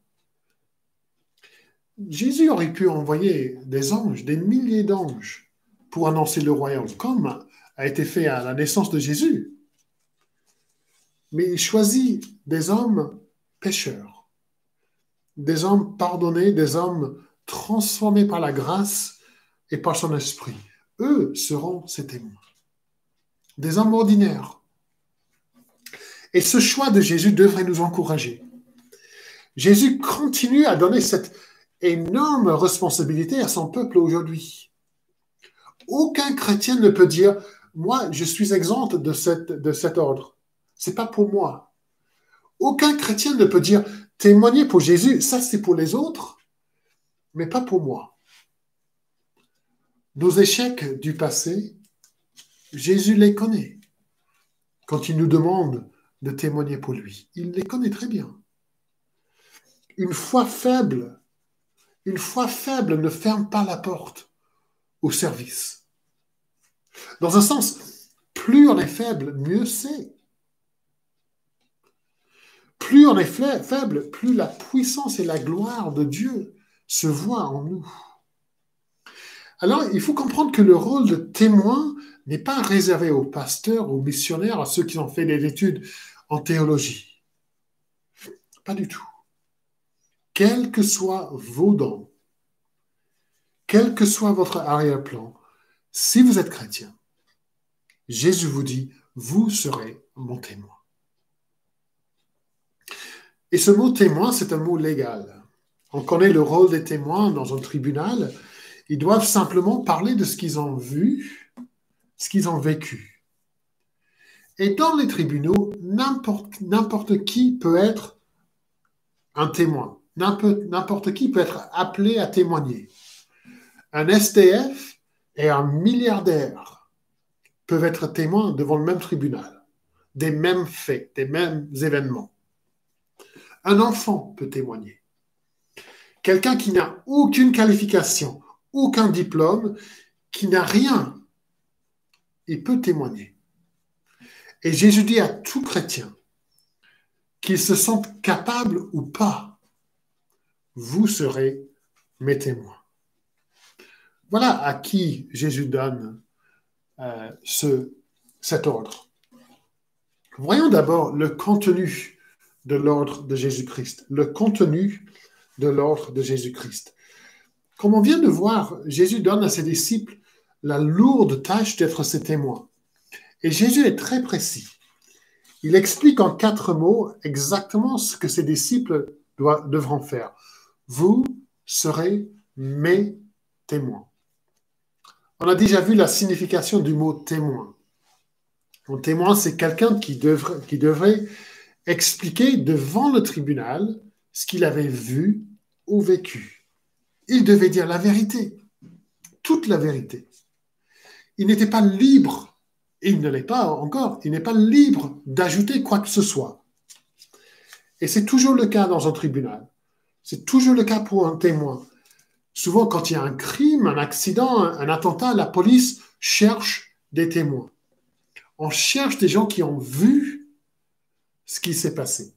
A: Jésus aurait pu envoyer des anges, des milliers d'anges, pour annoncer le royaume, comme a été fait à la naissance de Jésus. Mais il choisit des hommes pécheurs, des hommes pardonnés, des hommes transformés par la grâce et par son esprit. Eux seront ses témoins. Des hommes ordinaires. Et ce choix de Jésus devrait nous encourager. Jésus continue à donner cette énorme responsabilité à son peuple aujourd'hui. Aucun chrétien ne peut dire « Moi, je suis exempt de cet ordre. Ce n'est pas pour moi. » Aucun chrétien ne peut dire « Témoigner pour Jésus, ça c'est pour les autres, mais pas pour moi. » Nos échecs du passé, Jésus les connaît. Quand il nous demande de témoigner pour lui, il les connaît très bien. Une foi faible ne ferme pas la porte au service. Dans un sens, plus on est faible, mieux c'est. Plus on est faible, plus la puissance et la gloire de Dieu se voient en nous. Alors, il faut comprendre que le rôle de témoin n'est pas réservé aux pasteurs, aux missionnaires, à ceux qui ont fait des études en théologie. Pas du tout. Quels que soient vos dons, quel que soit votre arrière-plan, si vous êtes chrétien, Jésus vous dit, vous serez mon témoin. Et ce mot témoin, c'est un mot légal. On connaît le rôle des témoins dans un tribunal. Ils doivent simplement parler de ce qu'ils ont vu, ce qu'ils ont vécu. Et dans les tribunaux, n'importe qui peut être un témoin. N'importe qui peut être appelé à témoigner. Un SDF et un milliardaire peuvent être témoins devant le même tribunal, des mêmes faits, des mêmes événements. Un enfant peut témoigner. Quelqu'un qui n'a aucune qualification, aucun diplôme, qui n'a rien, il peut témoigner. Et Jésus dit à tout chrétien, qu'il se sente capable ou pas, vous serez mes témoins. Voilà à qui Jésus donne cet ordre. Voyons d'abord le contenu de l'ordre de Jésus-Christ, le contenu de l'ordre de Jésus-Christ. Comme on vient de voir, Jésus donne à ses disciples la lourde tâche d'être ses témoins. Et Jésus est très précis. Il explique en 4 mots exactement ce que ses disciples devront faire. Vous serez mes témoins. On a déjà vu la signification du mot témoin. Un témoin, c'est quelqu'un qui devrait expliquer devant le tribunal ce qu'il avait vu ou vécu. Il devait dire la vérité, toute la vérité. Il n'était pas libre, et il ne l'est pas encore, il n'est pas libre d'ajouter quoi que ce soit. Et c'est toujours le cas dans un tribunal. C'est toujours le cas pour un témoin. Souvent, quand il y a un crime, un accident, un attentat, la police cherche des témoins. On cherche des gens qui ont vu ce qui s'est passé.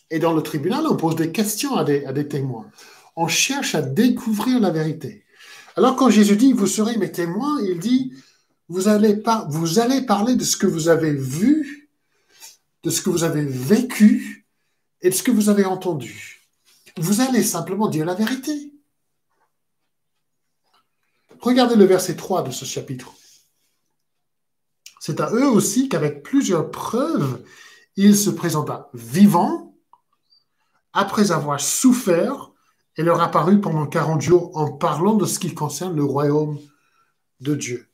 A: Et dans le tribunal, on pose des questions à des témoins. On cherche à découvrir la vérité. Alors quand Jésus dit « vous serez mes témoins », il dit « vous allez parler de ce que vous avez vu, de ce que vous avez vécu et de ce que vous avez entendu. Vous allez simplement dire la vérité. » Regardez le verset 3 de ce chapitre. C'est à eux aussi qu'avec plusieurs preuves, il se présenta vivant après avoir souffert et leur apparut pendant 40 jours en parlant de ce qui concerne le royaume de Dieu.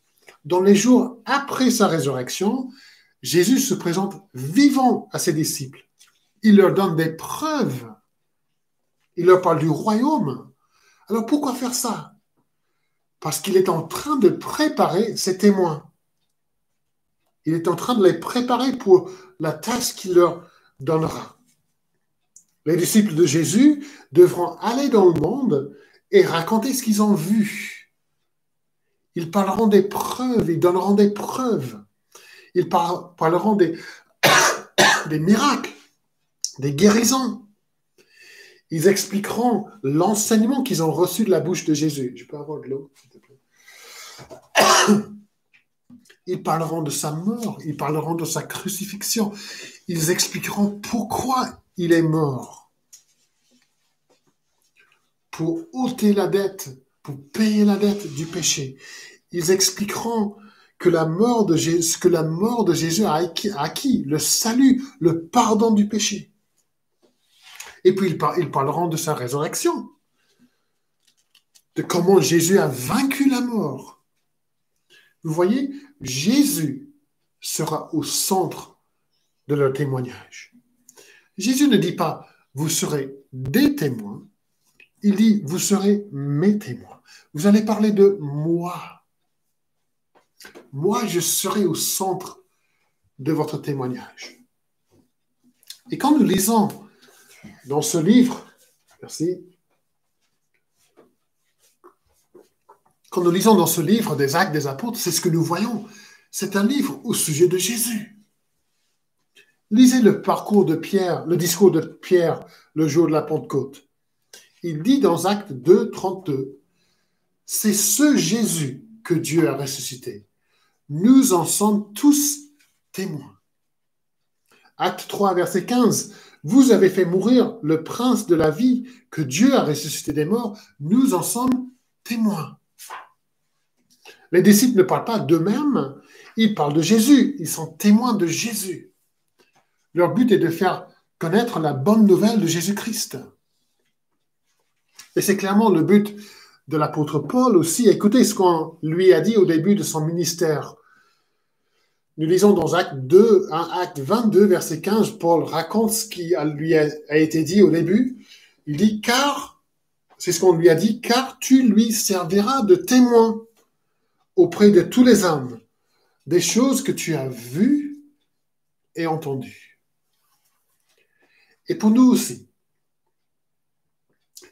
A: Dans les jours après sa résurrection, Jésus se présente vivant à ses disciples. Il leur donne des preuves. Il leur parle du royaume. Alors pourquoi faire ça? Parce qu'il est en train de préparer ses témoins. Il est en train de les préparer pour la tâche qu'il leur donnera. Les disciples de Jésus devront aller dans le monde et raconter ce qu'ils ont vu. Ils parleront des preuves, ils donneront des preuves. Ils parleront des miracles, des guérisons. Ils expliqueront l'enseignement qu'ils ont reçu de la bouche de Jésus. Je peux avoir de l'eau, s'il te plaît? Ils parleront de sa mort, ils parleront de sa crucifixion. Ils expliqueront pourquoi il est mort. Pour ôter la dette, pour payer la dette du péché. Ils expliqueront que la mort de Jésus a acquis, le salut, le pardon du péché. Et puis ils parleront de sa résurrection, de comment Jésus a vaincu la mort. Vous voyez, Jésus sera au centre de leur témoignage. Jésus ne dit pas « vous serez des témoins », il dit « vous serez mes témoins ». Vous allez parler de moi. Moi, je serai au centre de votre témoignage. Et quand nous lisons dans ce livre, merci, quand nous lisons dans ce livre des Actes des Apôtres, c'est ce que nous voyons. C'est un livre au sujet de Jésus. Lisez le parcours de Pierre, le discours de Pierre le jour de la Pentecôte. Il dit dans Actes 2, 32, « C'est ce Jésus que Dieu a ressuscité. Nous en sommes tous témoins. » Acte 3, verset 15, « Vous avez fait mourir le prince de la vie que Dieu a ressuscité des morts. Nous en sommes témoins. » Les disciples ne parlent pas d'eux-mêmes, ils parlent de Jésus. Ils sont témoins de Jésus. Leur but est de faire connaître la bonne nouvelle de Jésus-Christ. Et c'est clairement le but de l'apôtre Paul aussi. Écoutez ce qu'on lui a dit au début de son ministère. Nous lisons dans Acte 22, verset 15, Paul raconte ce qui lui a été dit au début. Il dit, car, c'est ce qu'on lui a dit, car tu lui serviras de témoin auprès de tous les hommes, des choses que tu as vues et entendues. Et pour nous aussi,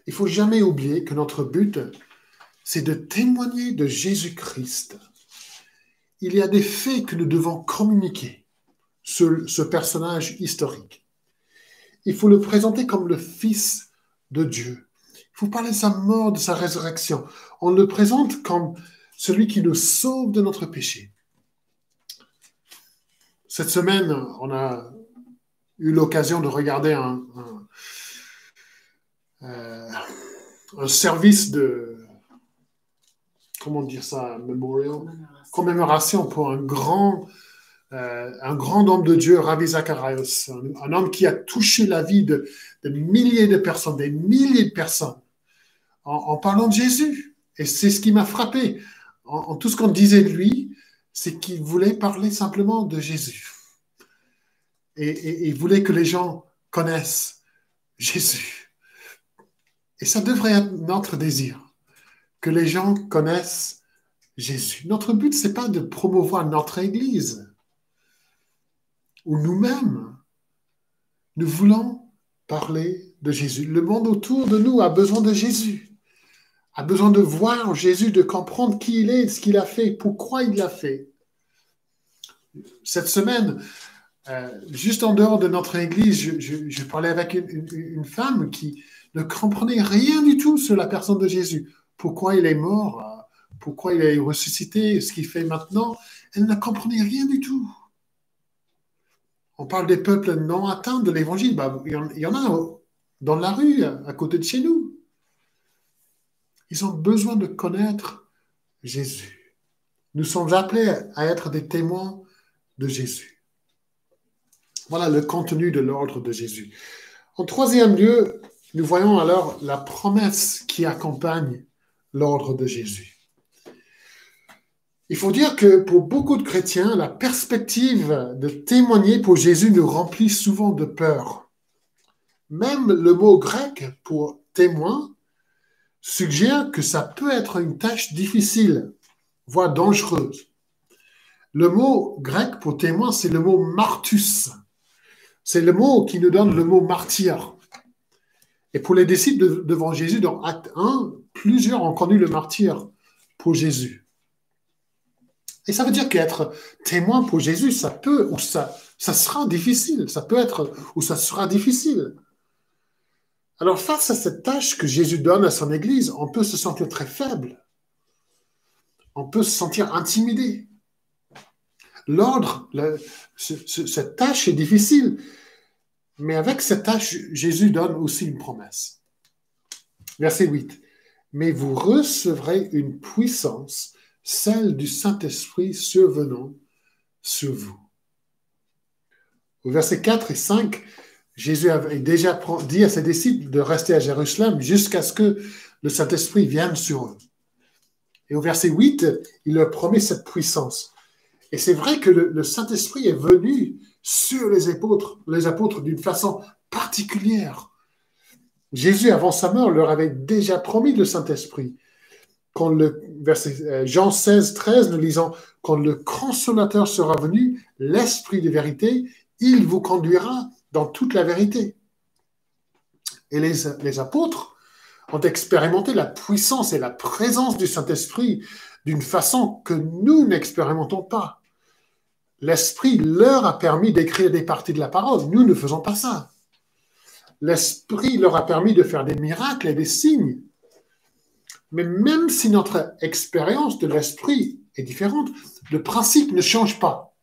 A: il ne faut jamais oublier que notre but, c'est de témoigner de Jésus-Christ. Il y a des faits que nous devons communiquer sur ce personnage historique. Il faut le présenter comme le Fils de Dieu. Il faut parler de sa mort, de sa résurrection. On le présente comme celui qui nous sauve de notre péché. Cette semaine, on a eu l'occasion de regarder un service de, comment dire ça, commémoration pour un grand homme de Dieu, Ravi Zacharias, un homme qui a touché la vie de milliers de personnes, des milliers de personnes, en parlant de Jésus. Et c'est ce qui m'a frappé. En tout ce qu'on disait de lui, c'est qu'il voulait parler simplement de Jésus. Et il voulait que les gens connaissent Jésus. Et ça devrait être notre désir, que les gens connaissent Jésus. Notre but, ce n'est pas de promouvoir notre Église ou nous-mêmes. Nous voulons parler de Jésus. Le monde autour de nous a besoin de Jésus, a besoin de voir Jésus, de comprendre qui il est, ce qu'il a fait, pourquoi il l'a fait. Cette semaine, juste en dehors de notre Église, je parlais avec une femme qui ne comprenait rien du tout sur la personne de Jésus. Pourquoi il est mort, pourquoi il est ressuscité, ce qu'il fait maintenant. Elle ne comprenait rien du tout. On parle des peuples non atteints de l'Évangile. Il y en a dans la rue, à côté de chez nous. Ils ont besoin de connaître Jésus. Nous sommes appelés à être des témoins de Jésus. Voilà le contenu de l'ordre de Jésus. En troisième lieu, nous voyons alors la promesse qui accompagne l'ordre de Jésus. Il faut dire que pour beaucoup de chrétiens, la perspective de témoigner pour Jésus nous remplit souvent de peur. Même le mot grec pour témoin suggère que ça peut être une tâche difficile, voire dangereuse. Le mot grec pour témoin, c'est le mot martus. C'est le mot qui nous donne le mot martyr. Et pour les disciples devant Jésus, dans Acte 1, plusieurs ont connu le martyr pour Jésus. Et ça veut dire qu'être témoin pour Jésus, ça peut ou ça sera difficile. Ça peut être ou ça sera difficile. Alors face à cette tâche que Jésus donne à son Église, on peut se sentir très faible. On peut se sentir intimidé. L'ordre, cette tâche est difficile. Mais avec cette tâche, Jésus donne aussi une promesse. Verset 8. Mais vous recevrez une puissance, celle du Saint-Esprit survenant sur vous. Au verset 4 et 5, Jésus avait déjà dit à ses disciples de rester à Jérusalem jusqu'à ce que le Saint-Esprit vienne sur eux. Et au verset 8, il leur promet cette puissance. Et c'est vrai que le Saint-Esprit est venu sur les apôtres d'une façon particulière. Jésus, avant sa mort, leur avait déjà promis le Saint-Esprit. Quand Jean 16, 13, nous lisons, « Quand le Consolateur sera venu, l'Esprit de vérité, il vous conduira dans toute la vérité. » Et les apôtres ont expérimenté la puissance et la présence du Saint-Esprit d'une façon que nous n'expérimentons pas. L'Esprit leur a permis d'écrire des parties de la parole. Nous ne faisons pas ça. L'Esprit leur a permis de faire des miracles et des signes. Mais même si notre expérience de l'Esprit est différente, le principe ne change pas.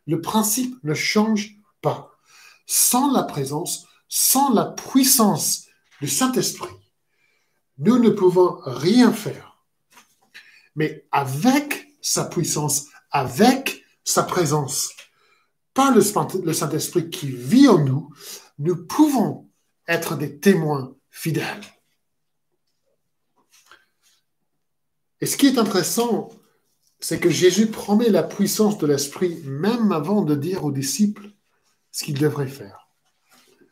A: Le principe ne change pas. Sans la présence, sans la puissance du Saint-Esprit, nous ne pouvons rien faire. Mais avec sa puissance, avec sa présence, par le Saint-Esprit qui vit en nous, nous pouvons être des témoins fidèles. Et ce qui est intéressant, c'est que Jésus promet la puissance de l'Esprit même avant de dire aux disciples ce qu'ils devraient faire.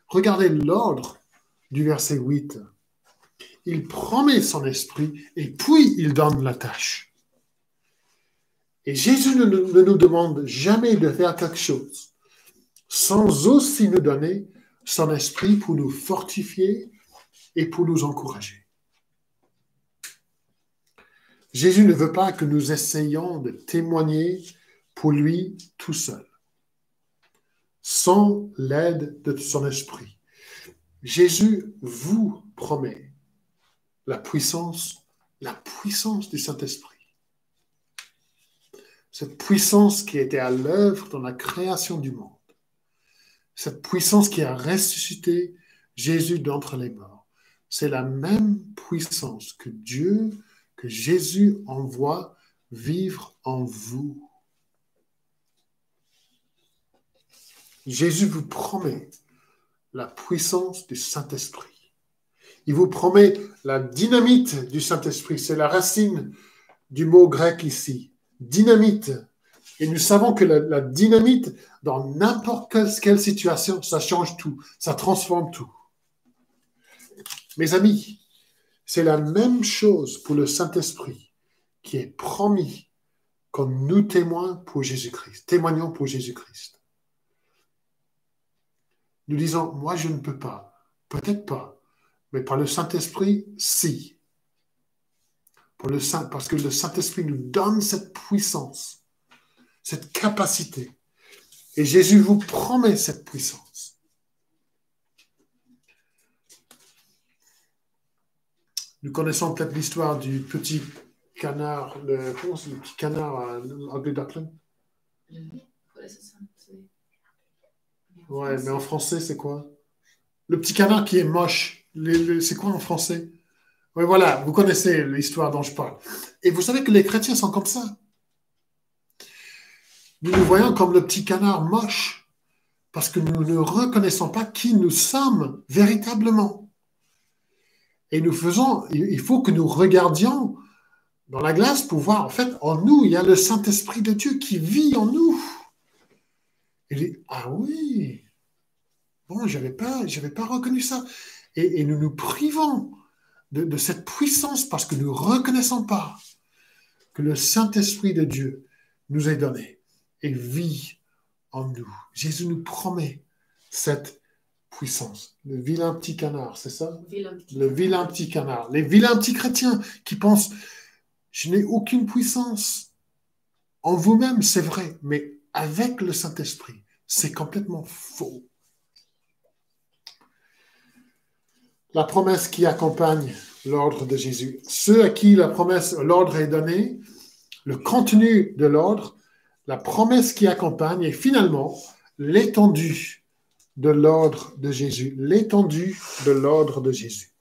A: Regardez l'ordre du verset 8. Il promet son Esprit et puis il donne la tâche. Et Jésus ne nous demande jamais de faire quelque chose sans aussi nous donner son Esprit pour nous fortifier et pour nous encourager. Jésus ne veut pas que nous essayions de témoigner pour lui tout seul, sans l'aide de son Esprit. Jésus vous promet la puissance du Saint-Esprit. Cette puissance qui était à l'œuvre dans la création du monde. cette puissance qui a ressuscité Jésus d'entre les morts, c'est la même puissance que Dieu, que Jésus envoie vivre en vous. Jésus vous promet la puissance du Saint-Esprit. Il vous promet la dynamite du Saint-Esprit. C'est la racine du mot grec ici. Dynamite. Et nous savons que la dynamite, dans n'importe quelle situation, ça change tout. Ça transforme tout. Mes amis, c'est la même chose pour le Saint-Esprit qui est promis quand nous témoignons pour Jésus-Christ. Témoignons pour Jésus-Christ. Nous disons, moi je ne peux pas, peut-être pas, mais par le Saint-Esprit, si. Parce que le Saint-Esprit nous donne cette puissance, cette capacité. Et Jésus vous promet cette puissance. Nous connaissons peut-être l'histoire du petit canard, le petit canard Ugly Duckling. Ouais, mais en français, c'est quoi? Le petit canard qui est moche. C'est quoi en français? Oui, voilà, vous connaissez l'histoire dont je parle. Et vous savez que les chrétiens sont comme ça. Nous nous voyons comme le petit canard moche parce que nous ne reconnaissons pas qui nous sommes véritablement. Et il faut que nous regardions dans la glace pour voir, en fait, en nous, il y a le Saint-Esprit de Dieu qui vit en nous. Il dit, ah oui, bon, j'avais pas reconnu ça. Et nous nous privons de cette puissance parce que nous ne reconnaissons pas que le Saint-Esprit de Dieu nous est donné et vit en nous. Jésus nous promet cette puissance. Le vilain petit canard, c'est ça? Le vilain petit canard. Les vilains petits chrétiens qui pensent, je n'ai aucune puissance. En vous-même, c'est vrai, mais avec le Saint-Esprit, c'est complètement faux. La promesse qui accompagne l'ordre de Jésus. Ceux à qui l'ordre est donné, le contenu de l'ordre, la promesse qui accompagne et finalement l'étendue de l'ordre de Jésus. L'étendue de l'ordre de Jésus.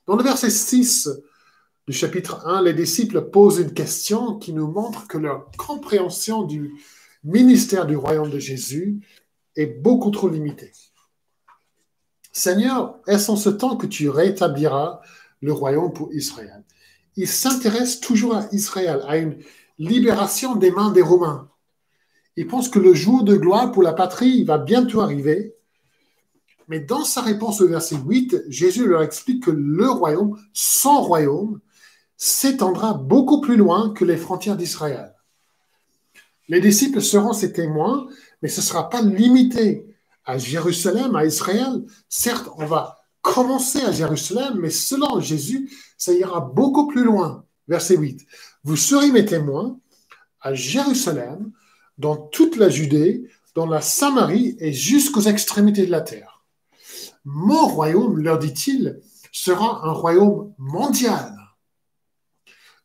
A: Dans le verset 6 du chapitre 1, les disciples posent une question qui nous montre que leur compréhension du ministère du royaume de Jésus est beaucoup trop limitée. Seigneur, est-ce en ce temps que tu rétabliras le royaume pour Israël? Il s'intéresse toujours à Israël, à une libération des mains des Romains. Il pense que le jour de gloire pour la patrie va bientôt arriver. Mais dans sa réponse au verset 8, Jésus leur explique que le royaume, son royaume, s'étendra beaucoup plus loin que les frontières d'Israël. Les disciples seront ses témoins, mais ce ne sera pas limité à Jérusalem, à Israël. Certes, on va commencer à Jérusalem, mais selon Jésus, ça ira beaucoup plus loin. Verset 8. Vous serez mes témoins à Jérusalem, dans toute la Judée, dans la Samarie et jusqu'aux extrémités de la terre. Mon royaume, leur dit-il, sera un royaume mondial.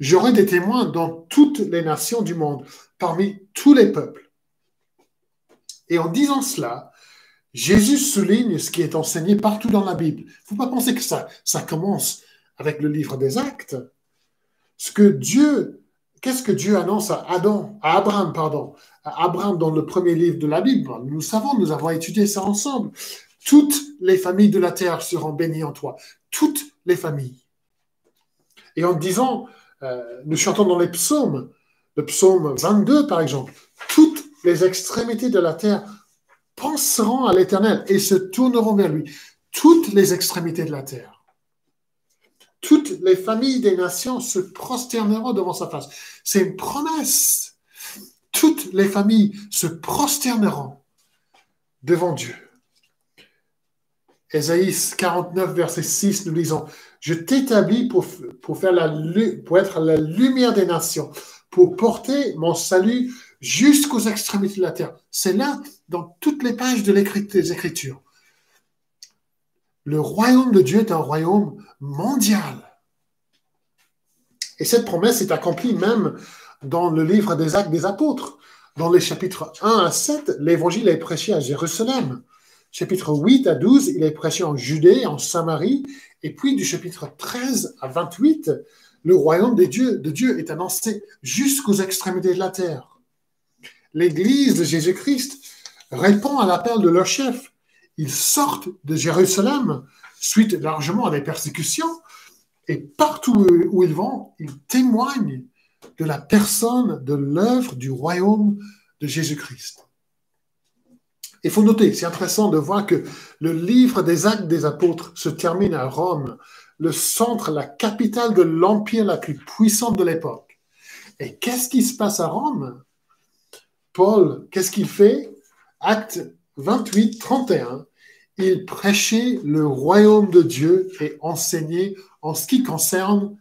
A: J'aurai des témoins dans toutes les nations du monde, parmi tous les peuples. Et en disant cela, Jésus souligne ce qui est enseigné partout dans la Bible. Il ne faut pas penser que ça commence avec le livre des Actes. Qu'est-ce que Dieu annonce à Abraham dans le premier livre de la Bible? Nous savons, nous avons étudié ça ensemble. Toutes les familles de la terre seront bénies en toi. Toutes les familles. Et en disant, nous chantons dans les psaumes, le psaume 22 par exemple, toutes les extrémités de la terre penseront à l'Éternel et se tourneront vers lui. Toutes les extrémités de la terre. Toutes les familles des nations se prosterneront devant sa face. C'est une promesse. Toutes les familles se prosterneront devant Dieu. Ésaïe 49, verset 6, nous lisons, « Je t'établis pour être la lumière des nations, pour porter mon salut jusqu'aux extrémités de la terre. » C'est là, dans toutes les pages des Écritures. Le royaume de Dieu est un royaume mondial. Et cette promesse est accomplie même dans le livre des Actes des Apôtres. Dans les chapitres 1 à 7, l'évangile est prêché à Jérusalem. chapitre 8 à 12, il est prêché en Judée, en Samarie, et puis du chapitre 13 à 28, le royaume de Dieu est annoncé jusqu'aux extrémités de la terre. L'Église de Jésus-Christ répond à l'appel de leur chef. Ils sortent de Jérusalem suite largement à des persécutions, et partout où ils vont, ils témoignent de la personne, de l'œuvre du royaume de Jésus-Christ. Il faut noter, c'est intéressant de voir que le livre des Actes des Apôtres se termine à Rome, le centre, la capitale de l'empire la plus puissante de l'époque. Et qu'est-ce qui se passe à Rome? Paul, qu'est-ce qu'il fait? Acte 28, 31. Il prêchait le royaume de Dieu et enseignait en ce qui concerne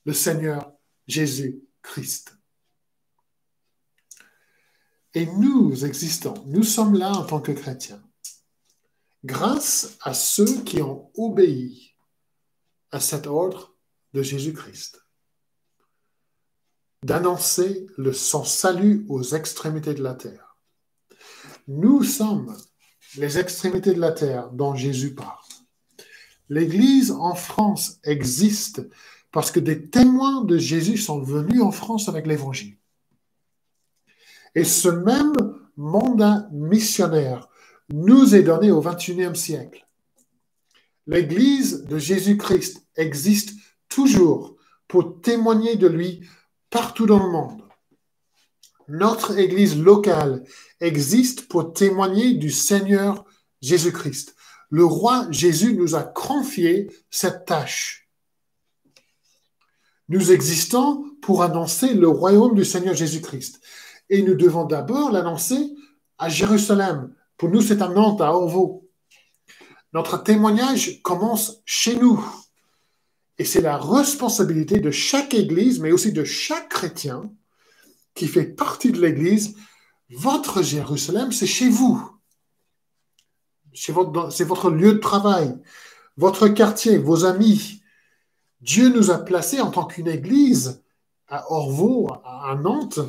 A: le Seigneur Jésus-Christ. Et nous existons, nous sommes là en tant que chrétiens, grâce à ceux qui ont obéi à cet ordre de Jésus-Christ, d'annoncer son salut aux extrémités de la terre. Nous sommes les extrémités de la terre dont Jésus parle. L'Église en France existe parce que des témoins de Jésus sont venus en France avec l'Évangile. Et ce même mandat missionnaire nous est donné au XXIe siècle. L'Église de Jésus-Christ existe toujours pour témoigner de lui partout dans le monde. Notre Église locale existe pour témoigner du Seigneur Jésus-Christ. Le roi Jésus nous a confié cette tâche. Nous existons pour annoncer le royaume du Seigneur Jésus-Christ. Et nous devons d'abord l'annoncer à Jérusalem. Pour nous, c'est à Nantes, à Orvaux. Notre témoignage commence chez nous. Et c'est la responsabilité de chaque Église, mais aussi de chaque chrétien qui fait partie de l'Église. Votre Jérusalem, c'est chez vous. C'est votre lieu de travail, votre quartier, vos amis. Dieu nous a placés en tant qu'une Église à Orvaux, à Nantes,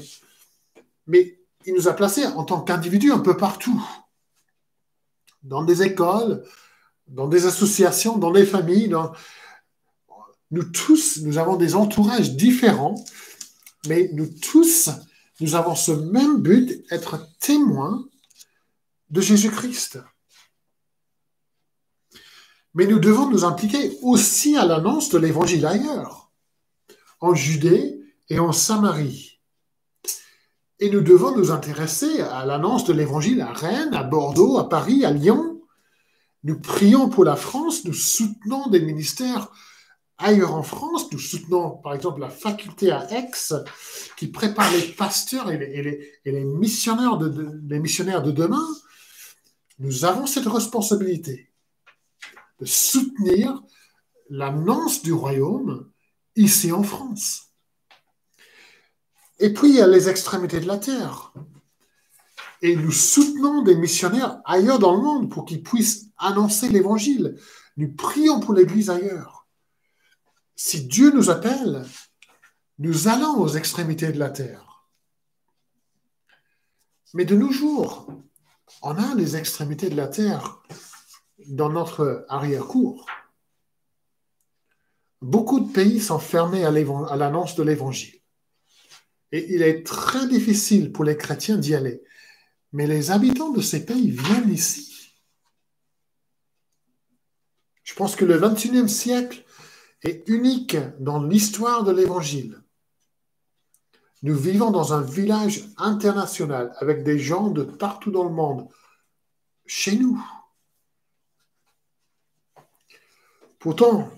A: mais il nous a placés en tant qu'individus un peu partout, dans des écoles, dans des associations, dans des familles. Nous tous, nous avons des entourages différents, mais nous tous, nous avons ce même but, être témoins de Jésus-Christ. Mais nous devons nous impliquer aussi à l'annonce de l'Évangile ailleurs, en Judée et en Samarie. Et nous devons nous intéresser à l'annonce de l'Évangile à Rennes, à Bordeaux, à Paris, à Lyon. Nous prions pour la France, nous soutenons des ministères ailleurs en France. Nous soutenons, par exemple, la faculté à Aix, qui prépare les pasteurs et les missionnaires de demain. Nous avons cette responsabilité de soutenir l'annonce du royaume ici en France. Et puis, il y a les extrémités de la terre. Et nous soutenons des missionnaires ailleurs dans le monde pour qu'ils puissent annoncer l'Évangile. Nous prions pour l'Église ailleurs. Si Dieu nous appelle, nous allons aux extrémités de la terre. Mais de nos jours, on a les extrémités de la terre dans notre arrière-cour. Beaucoup de pays sont fermés à l'annonce de l'Évangile. Et il est très difficile pour les chrétiens d'y aller. Mais les habitants de ces pays viennent ici. Je pense que le XXIe siècle est unique dans l'histoire de l'Évangile. Nous vivons dans un village international avec des gens de partout dans le monde, chez nous. Pourtant,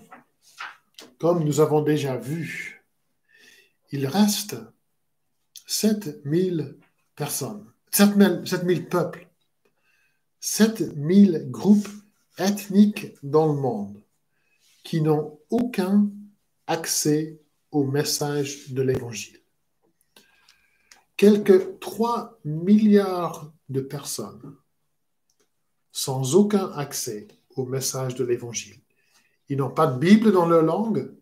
A: comme nous avons déjà vu, il reste 7000 personnes, 7000 peuples, 7000 groupes ethniques dans le monde qui n'ont aucun accès au message de l'Évangile. Quelques 3 milliards de personnes sans aucun accès au message de l'Évangile. Ils n'ont pas de Bible dans leur langue.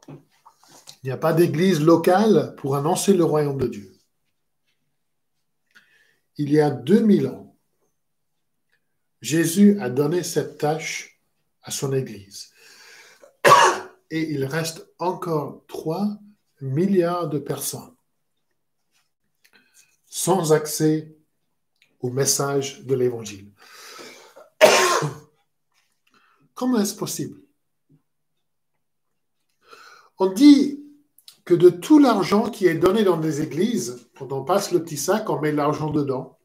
A: Il n'y a pas d'église locale pour annoncer le royaume de Dieu. Il y a 2000 ans, Jésus a donné cette tâche à son Église. Et il reste encore 3 milliards de personnes sans accès au message de l'Évangile. Comment est-ce possible? On dit que de tout l'argent qui est donné dans des églises, quand on passe le petit sac, on met l'argent dedans.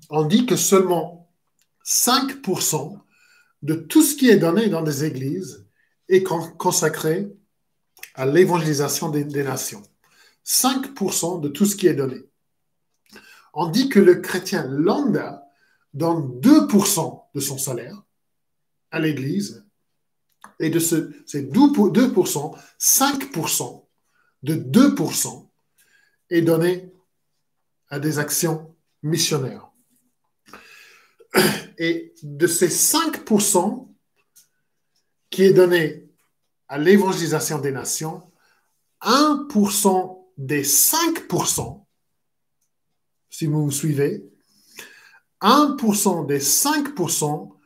A: On dit que seulement 5% de tout ce qui est donné dans des églises est consacré à l'évangélisation des nations. 5% de tout ce qui est donné. On dit que le chrétien lambda donne 2% de son salaire à l'église, et de ces 2%, 5% de 2% est donné à des actions missionnaires. Et de ces 5% qui est donné à l'évangélisation des nations, 1% des 5%, si vous me suivez, 1% des 5%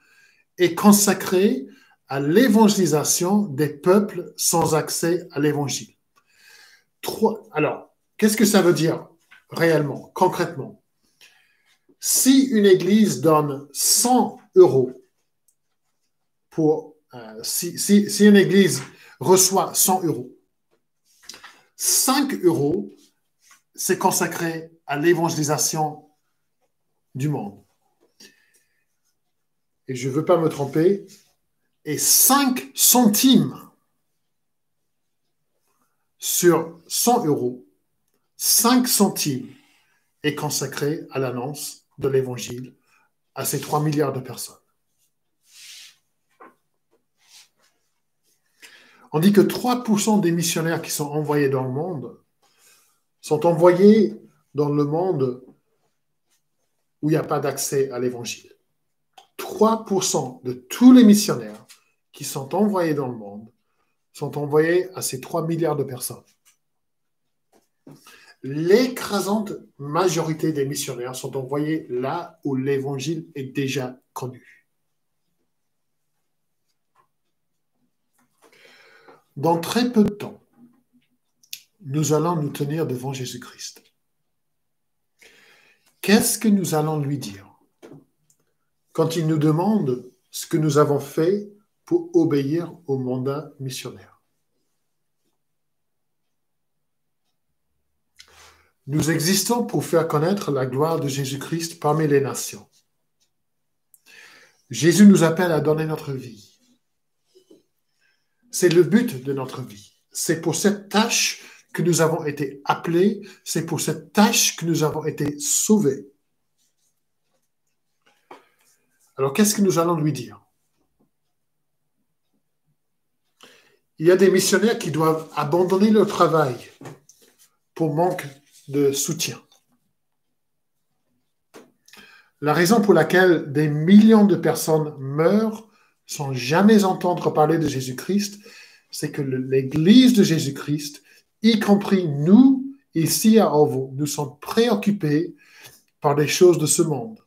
A: est consacré à l'évangélisation des peuples sans accès à l'évangile. Alors, qu'est-ce que ça veut dire réellement, concrètement? Si une église donne 100 euros si une église reçoit 100 euros, 5 euros, c'est consacré à l'évangélisation du monde. Et je ne veux pas me tromper, et 5 centimes sur 100 euros, 5 centimes est consacré à l'annonce de l'évangile à ces 3 milliards de personnes. On dit que 3% des missionnaires qui sont envoyés dans le monde sont envoyés dans le monde où il n'y a pas d'accès à l'évangile. 3% de tous les missionnaires qui sont envoyés dans le monde sont envoyés à ces 3 milliards de personnes. L'écrasante majorité des missionnaires sont envoyés là où l'évangile est déjà connu. Dans très peu de temps, nous allons nous tenir devant Jésus-Christ. Qu'est-ce que nous allons lui dire quand il nous demande ce que nous avons fait pour obéir au mandat missionnaire? Nous existons pour faire connaître la gloire de Jésus-Christ parmi les nations. Jésus nous appelle à donner notre vie. C'est le but de notre vie. C'est pour cette tâche que nous avons été appelés. C'est pour cette tâche que nous avons été sauvés. Alors, qu'est-ce que nous allons lui dire? Il y a des missionnaires qui doivent abandonner leur travail pour manque de soutien. La raison pour laquelle des millions de personnes meurent sans jamais entendre parler de Jésus-Christ, c'est que l'Église de Jésus-Christ, y compris nous, ici à Ovo, nous sommes préoccupés par les choses de ce monde.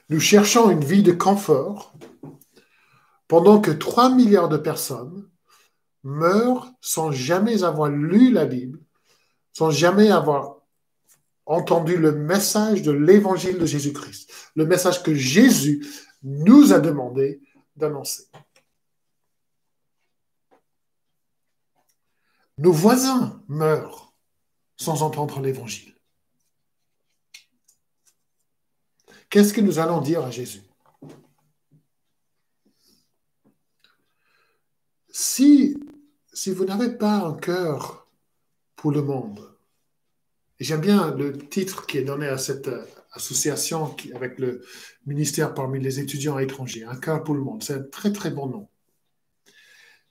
A: Nous cherchons une vie de confort pendant que 3 milliards de personnes meurent sans jamais avoir lu la Bible, sans jamais avoir entendu le message de l'évangile de Jésus-Christ, le message que Jésus nous a demandé d'annoncer. Nos voisins meurent sans entendre l'évangile. Qu'est-ce que nous allons dire à Jésus? Si vous n'avez pas un cœur pour le monde, et j'aime bien le titre qui est donné à cette association avec le ministère parmi les étudiants étrangers, un cœur pour le monde, c'est un très très bon nom.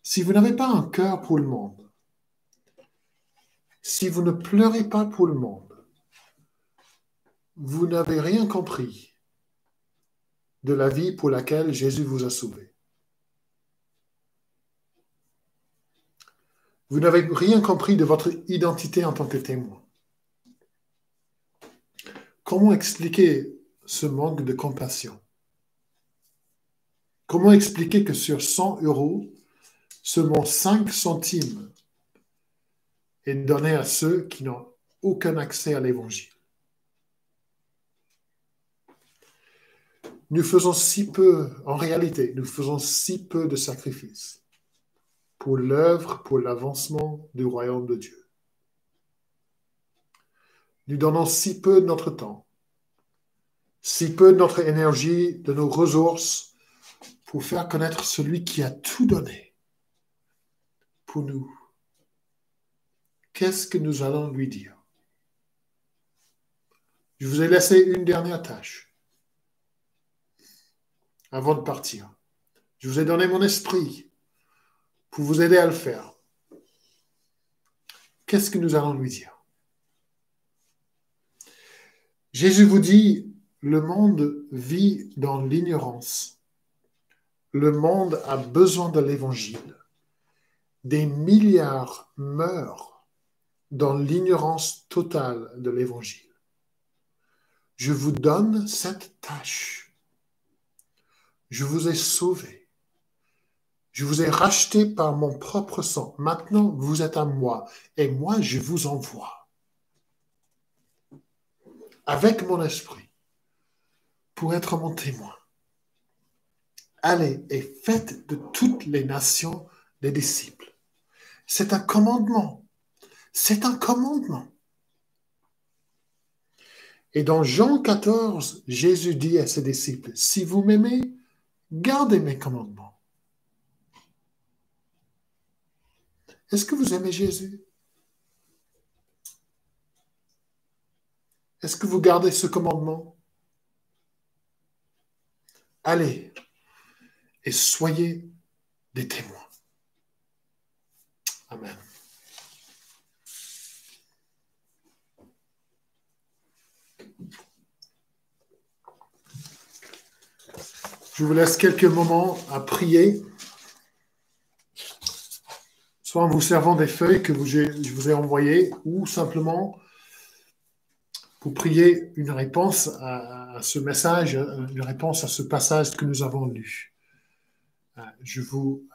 A: Si vous n'avez pas un cœur pour le monde, si vous ne pleurez pas pour le monde, vous n'avez rien compris de la vie pour laquelle Jésus vous a sauvé. Vous n'avez rien compris de votre identité en tant que témoin. comment expliquer ce manque de compassion? Comment expliquer que sur 100 euros, seulement 5 centimes est donné à ceux qui n'ont aucun accès à l'Évangile? Nous faisons si peu, en réalité, nous faisons si peu de sacrifices pour l'œuvre, pour l'avancement du royaume de Dieu. Nous donnons si peu de notre temps, si peu de notre énergie, de nos ressources pour faire connaître celui qui a tout donné pour nous. Qu'est-ce que nous allons lui dire? Je vous ai laissé une dernière tâche avant de partir. Je vous ai donné mon esprit pour vous aider à le faire. Qu'est-ce que nous allons lui dire? Jésus vous dit, le monde vit dans l'ignorance. Le monde a besoin de l'Évangile. Des milliards meurent dans l'ignorance totale de l'Évangile. Je vous donne cette tâche. Je vous ai sauvé. Je vous ai racheté par mon propre sang. Maintenant, vous êtes à moi et moi, je vous envoie avec mon esprit pour être mon témoin. Allez et faites de toutes les nations des disciples. C'est un commandement. C'est un commandement. Et dans Jean 14, Jésus dit à ses disciples, si vous m'aimez, gardez mes commandements. Est-ce que vous aimez Jésus? Est-ce que vous gardez ce commandement? Allez et soyez des témoins. Amen. Je vous laisse quelques moments à prier, soit en vous servant des feuilles que je vous ai envoyées, ou simplement pour prier une réponse à ce message, une réponse à ce passage que nous avons lu. Je vous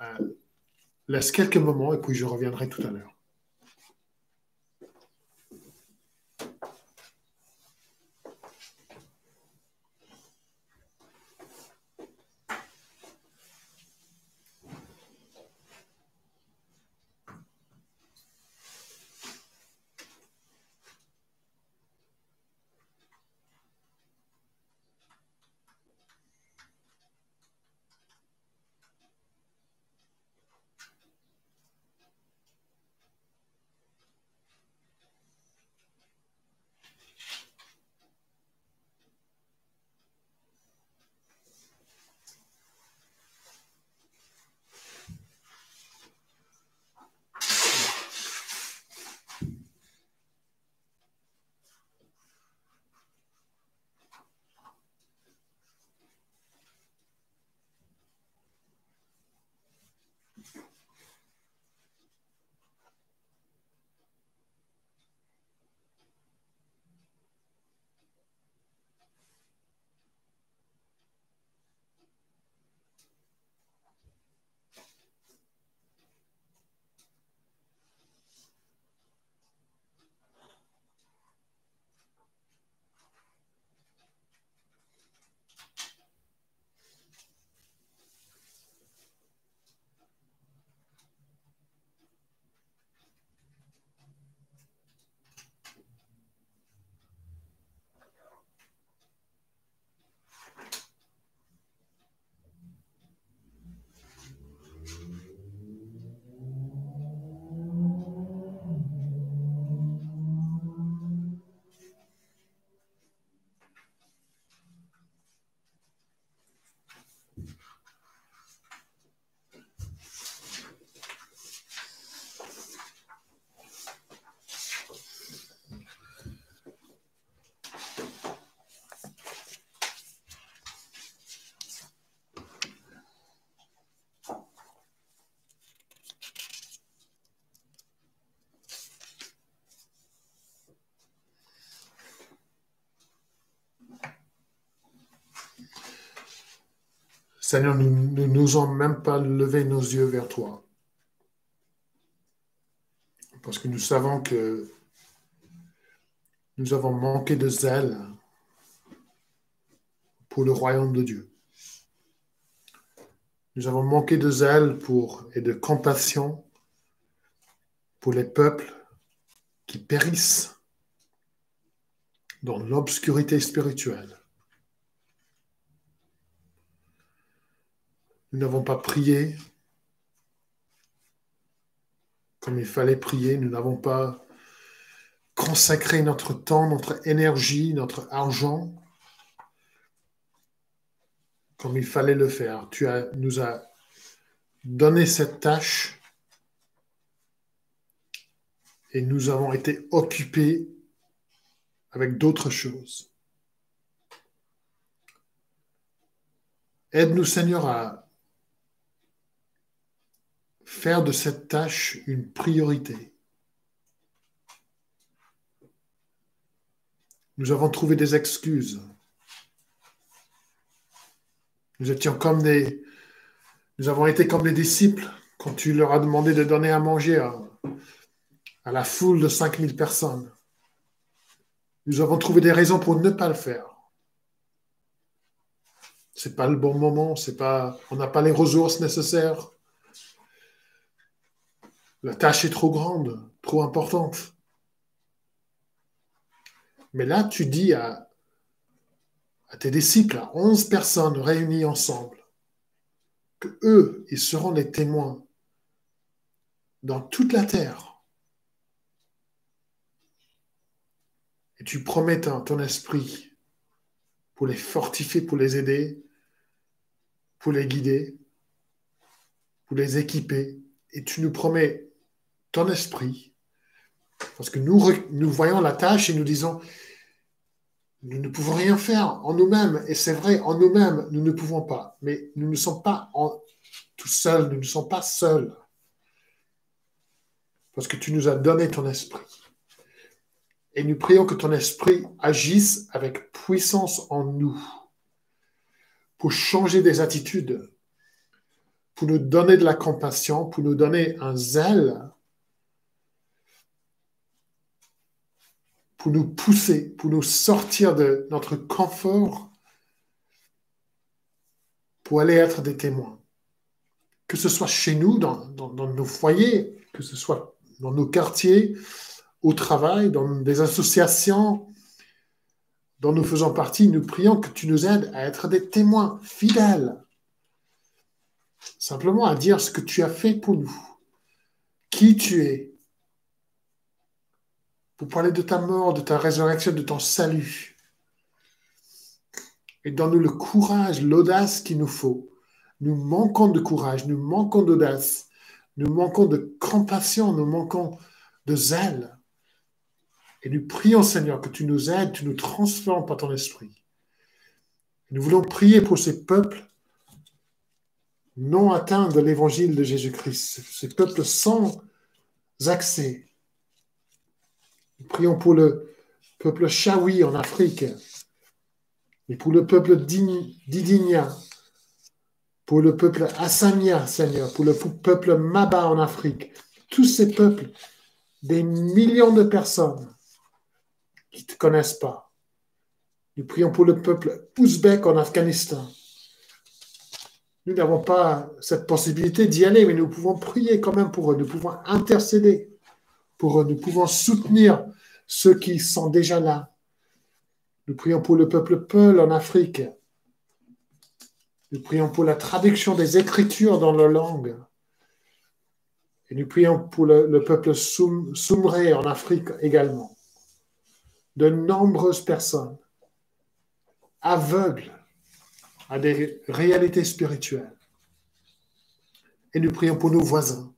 A: laisse quelques moments et puis je reviendrai tout à l'heure. Seigneur, nous n'osons même pas lever nos yeux vers toi. Parce que nous savons que nous avons manqué de zèle pour le royaume de Dieu. Nous avons manqué de zèle et de compassion pour les peuples qui périssent dans l'obscurité spirituelle. Nous n'avons pas prié comme il fallait prier. Nous n'avons pas consacré notre temps, notre énergie, notre argent comme il fallait le faire. Tu nous as donné cette tâche et nous avons été occupés avec d'autres choses. Aide-nous, Seigneur, à faire de cette tâche une priorité. Nous avons trouvé des excuses. Nous avons été comme des disciples quand tu leur as demandé de donner à manger à la foule de 5000 personnes. Nous avons trouvé des raisons pour ne pas le faire. C'est pas le bon moment, on n'a pas les ressources nécessaires. La tâche est trop grande, trop importante. Mais là, tu dis à tes disciples, à 11 personnes réunies ensemble, que eux, ils seront les témoins dans toute la terre. Et tu promets ton esprit pour les fortifier, pour les aider, pour les guider, pour les équiper. Et tu nous promets ton esprit, parce que nous voyons la tâche et nous disons, nous ne pouvons rien faire en nous-mêmes. Et c'est vrai, en nous-mêmes, nous ne pouvons pas. Mais nous ne sommes pas tout seuls, nous ne sommes pas seuls. Parce que tu nous as donné ton esprit. Et nous prions que ton esprit agisse avec puissance en nous pour changer des attitudes, pour nous donner de la compassion, pour nous donner un zèle, pour nous pousser, pour nous sortir de notre confort, pour aller être des témoins. Que ce soit chez nous, dans nos foyers, que ce soit dans nos quartiers, au travail, dans des associations dont nous faisons partie, nous prions que tu nous aides à être des témoins fidèles. Simplement à dire ce que tu as fait pour nous, qui tu es, pour parler de ta mort, de ta résurrection, de ton salut. Et donne-nous le courage, l'audace qu'il nous faut. Nous manquons de courage, nous manquons d'audace, nous manquons de compassion, nous manquons de zèle. Et nous prions, Seigneur, que tu nous aides, tu nous transformes par ton esprit. Nous voulons prier pour ces peuples non atteints de l'évangile de Jésus-Christ, ces peuples sans accès. Nous prions pour le peuple Chawi en Afrique, et pour le peuple Didinya, pour le peuple Assamia, Seigneur, pour le peuple Maba en Afrique. Tous ces peuples, des millions de personnes qui ne te connaissent pas. Nous prions pour le peuple ouzbek en Afghanistan. Nous n'avons pas cette possibilité d'y aller, mais nous pouvons prier quand même pour eux. Nous pouvons intercéder pour eux. Nous pouvons soutenir ceux qui sont déjà là. Nous prions pour le peuple Peul en Afrique. Nous prions pour la traduction des Écritures dans leur langue. Et nous prions pour le peuple Soumré en Afrique également. De nombreuses personnes aveugles à des réalités spirituelles. Et nous prions pour nos voisins.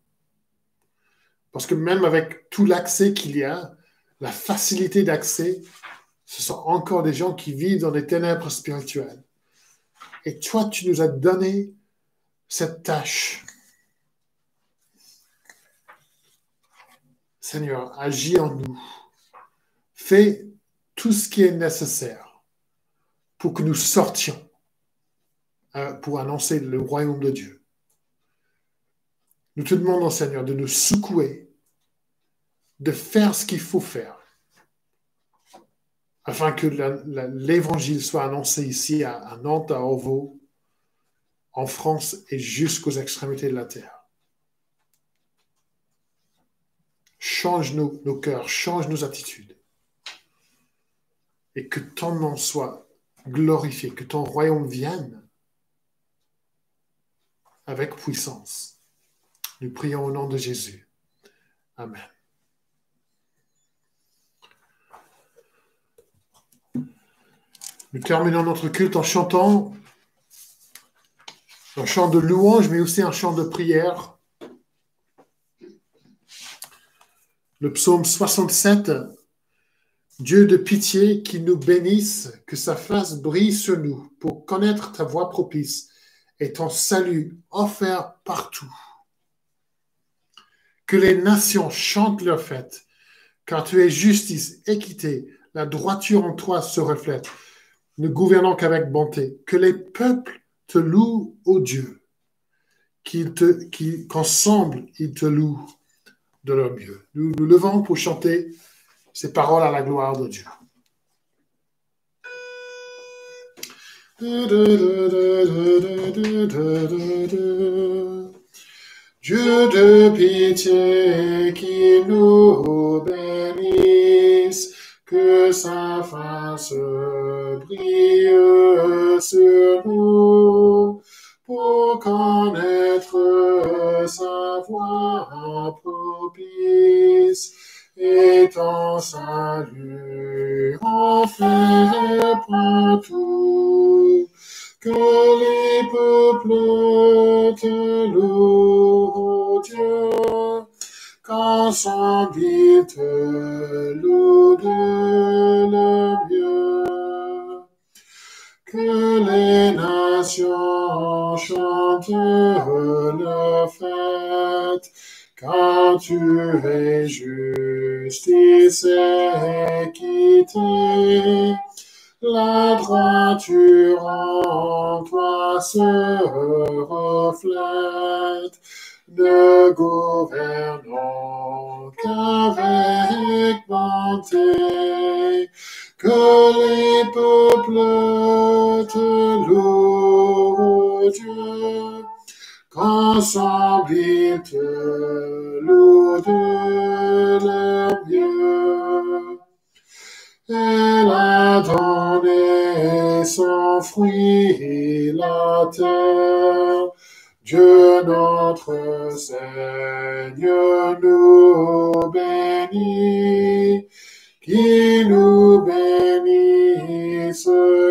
A: Parce que même avec tout l'accès qu'il y a, la facilité d'accès, ce sont encore des gens qui vivent dans des ténèbres spirituelles. Et toi, tu nous as donné cette tâche. Seigneur, agis en nous. Fais tout ce qui est nécessaire pour que nous sortions pour annoncer le royaume de Dieu. Nous te demandons, Seigneur, de nous secouer, de faire ce qu'il faut faire, afin que l'Évangile soit annoncé ici à Nantes, à Orvault, en France et jusqu'aux extrémités de la terre. Change nos cœurs, change nos attitudes. Et que ton nom soit glorifié, que ton royaume vienne avec puissance. Nous prions au nom de Jésus. Amen. Nous terminons notre culte en chantant un chant de louange, mais aussi un chant de prière. Le psaume 67, Dieu de pitié, qui nous bénisse, que sa face brille sur nous, pour connaître ta voie propice et ton salut offert partout. Que les nations chantent leur fête, car tu es justice, équité, la droiture en toi se reflète, ne gouvernant qu'avec bonté. Que les peuples te louent, ô Dieu, qu'ensemble ils te louent de leur mieux. Nous nous levons pour chanter ces paroles à la gloire de Dieu. Dieu de pitié qui nous bénisse, que sa face brille sur nous, pour connaître sa voie propice, et ton salut en fait partout. Que les peuples te louent, Dieu, qu'ensemble ils te louent de leur mieux. Que les nations chantent leur fête, car tu es justice et équité. La droiture en toi se reflète, ne gouvernant qu'avec bonté. Que les peuples te louent, Dieu, qu'ensemble ils te louent de leur mieux. Elle a donné son fruit, la terre. Dieu notre Seigneur nous bénit, qui nous bénisse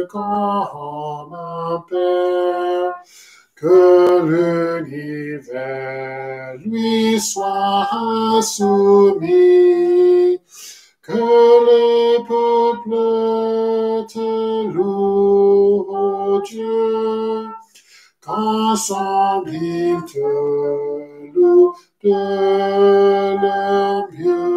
A: comme un Père, que l'univers lui soit soumis. Que les peuples te louent, Dieu, qu'ensemble ils te louent de leur mieux.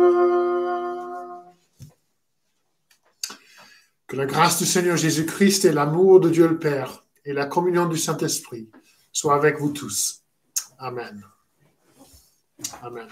A: Que la grâce du Seigneur Jésus-Christ et l'amour de Dieu le Père et la communion du Saint-Esprit soient avec vous tous. Amen. Amen.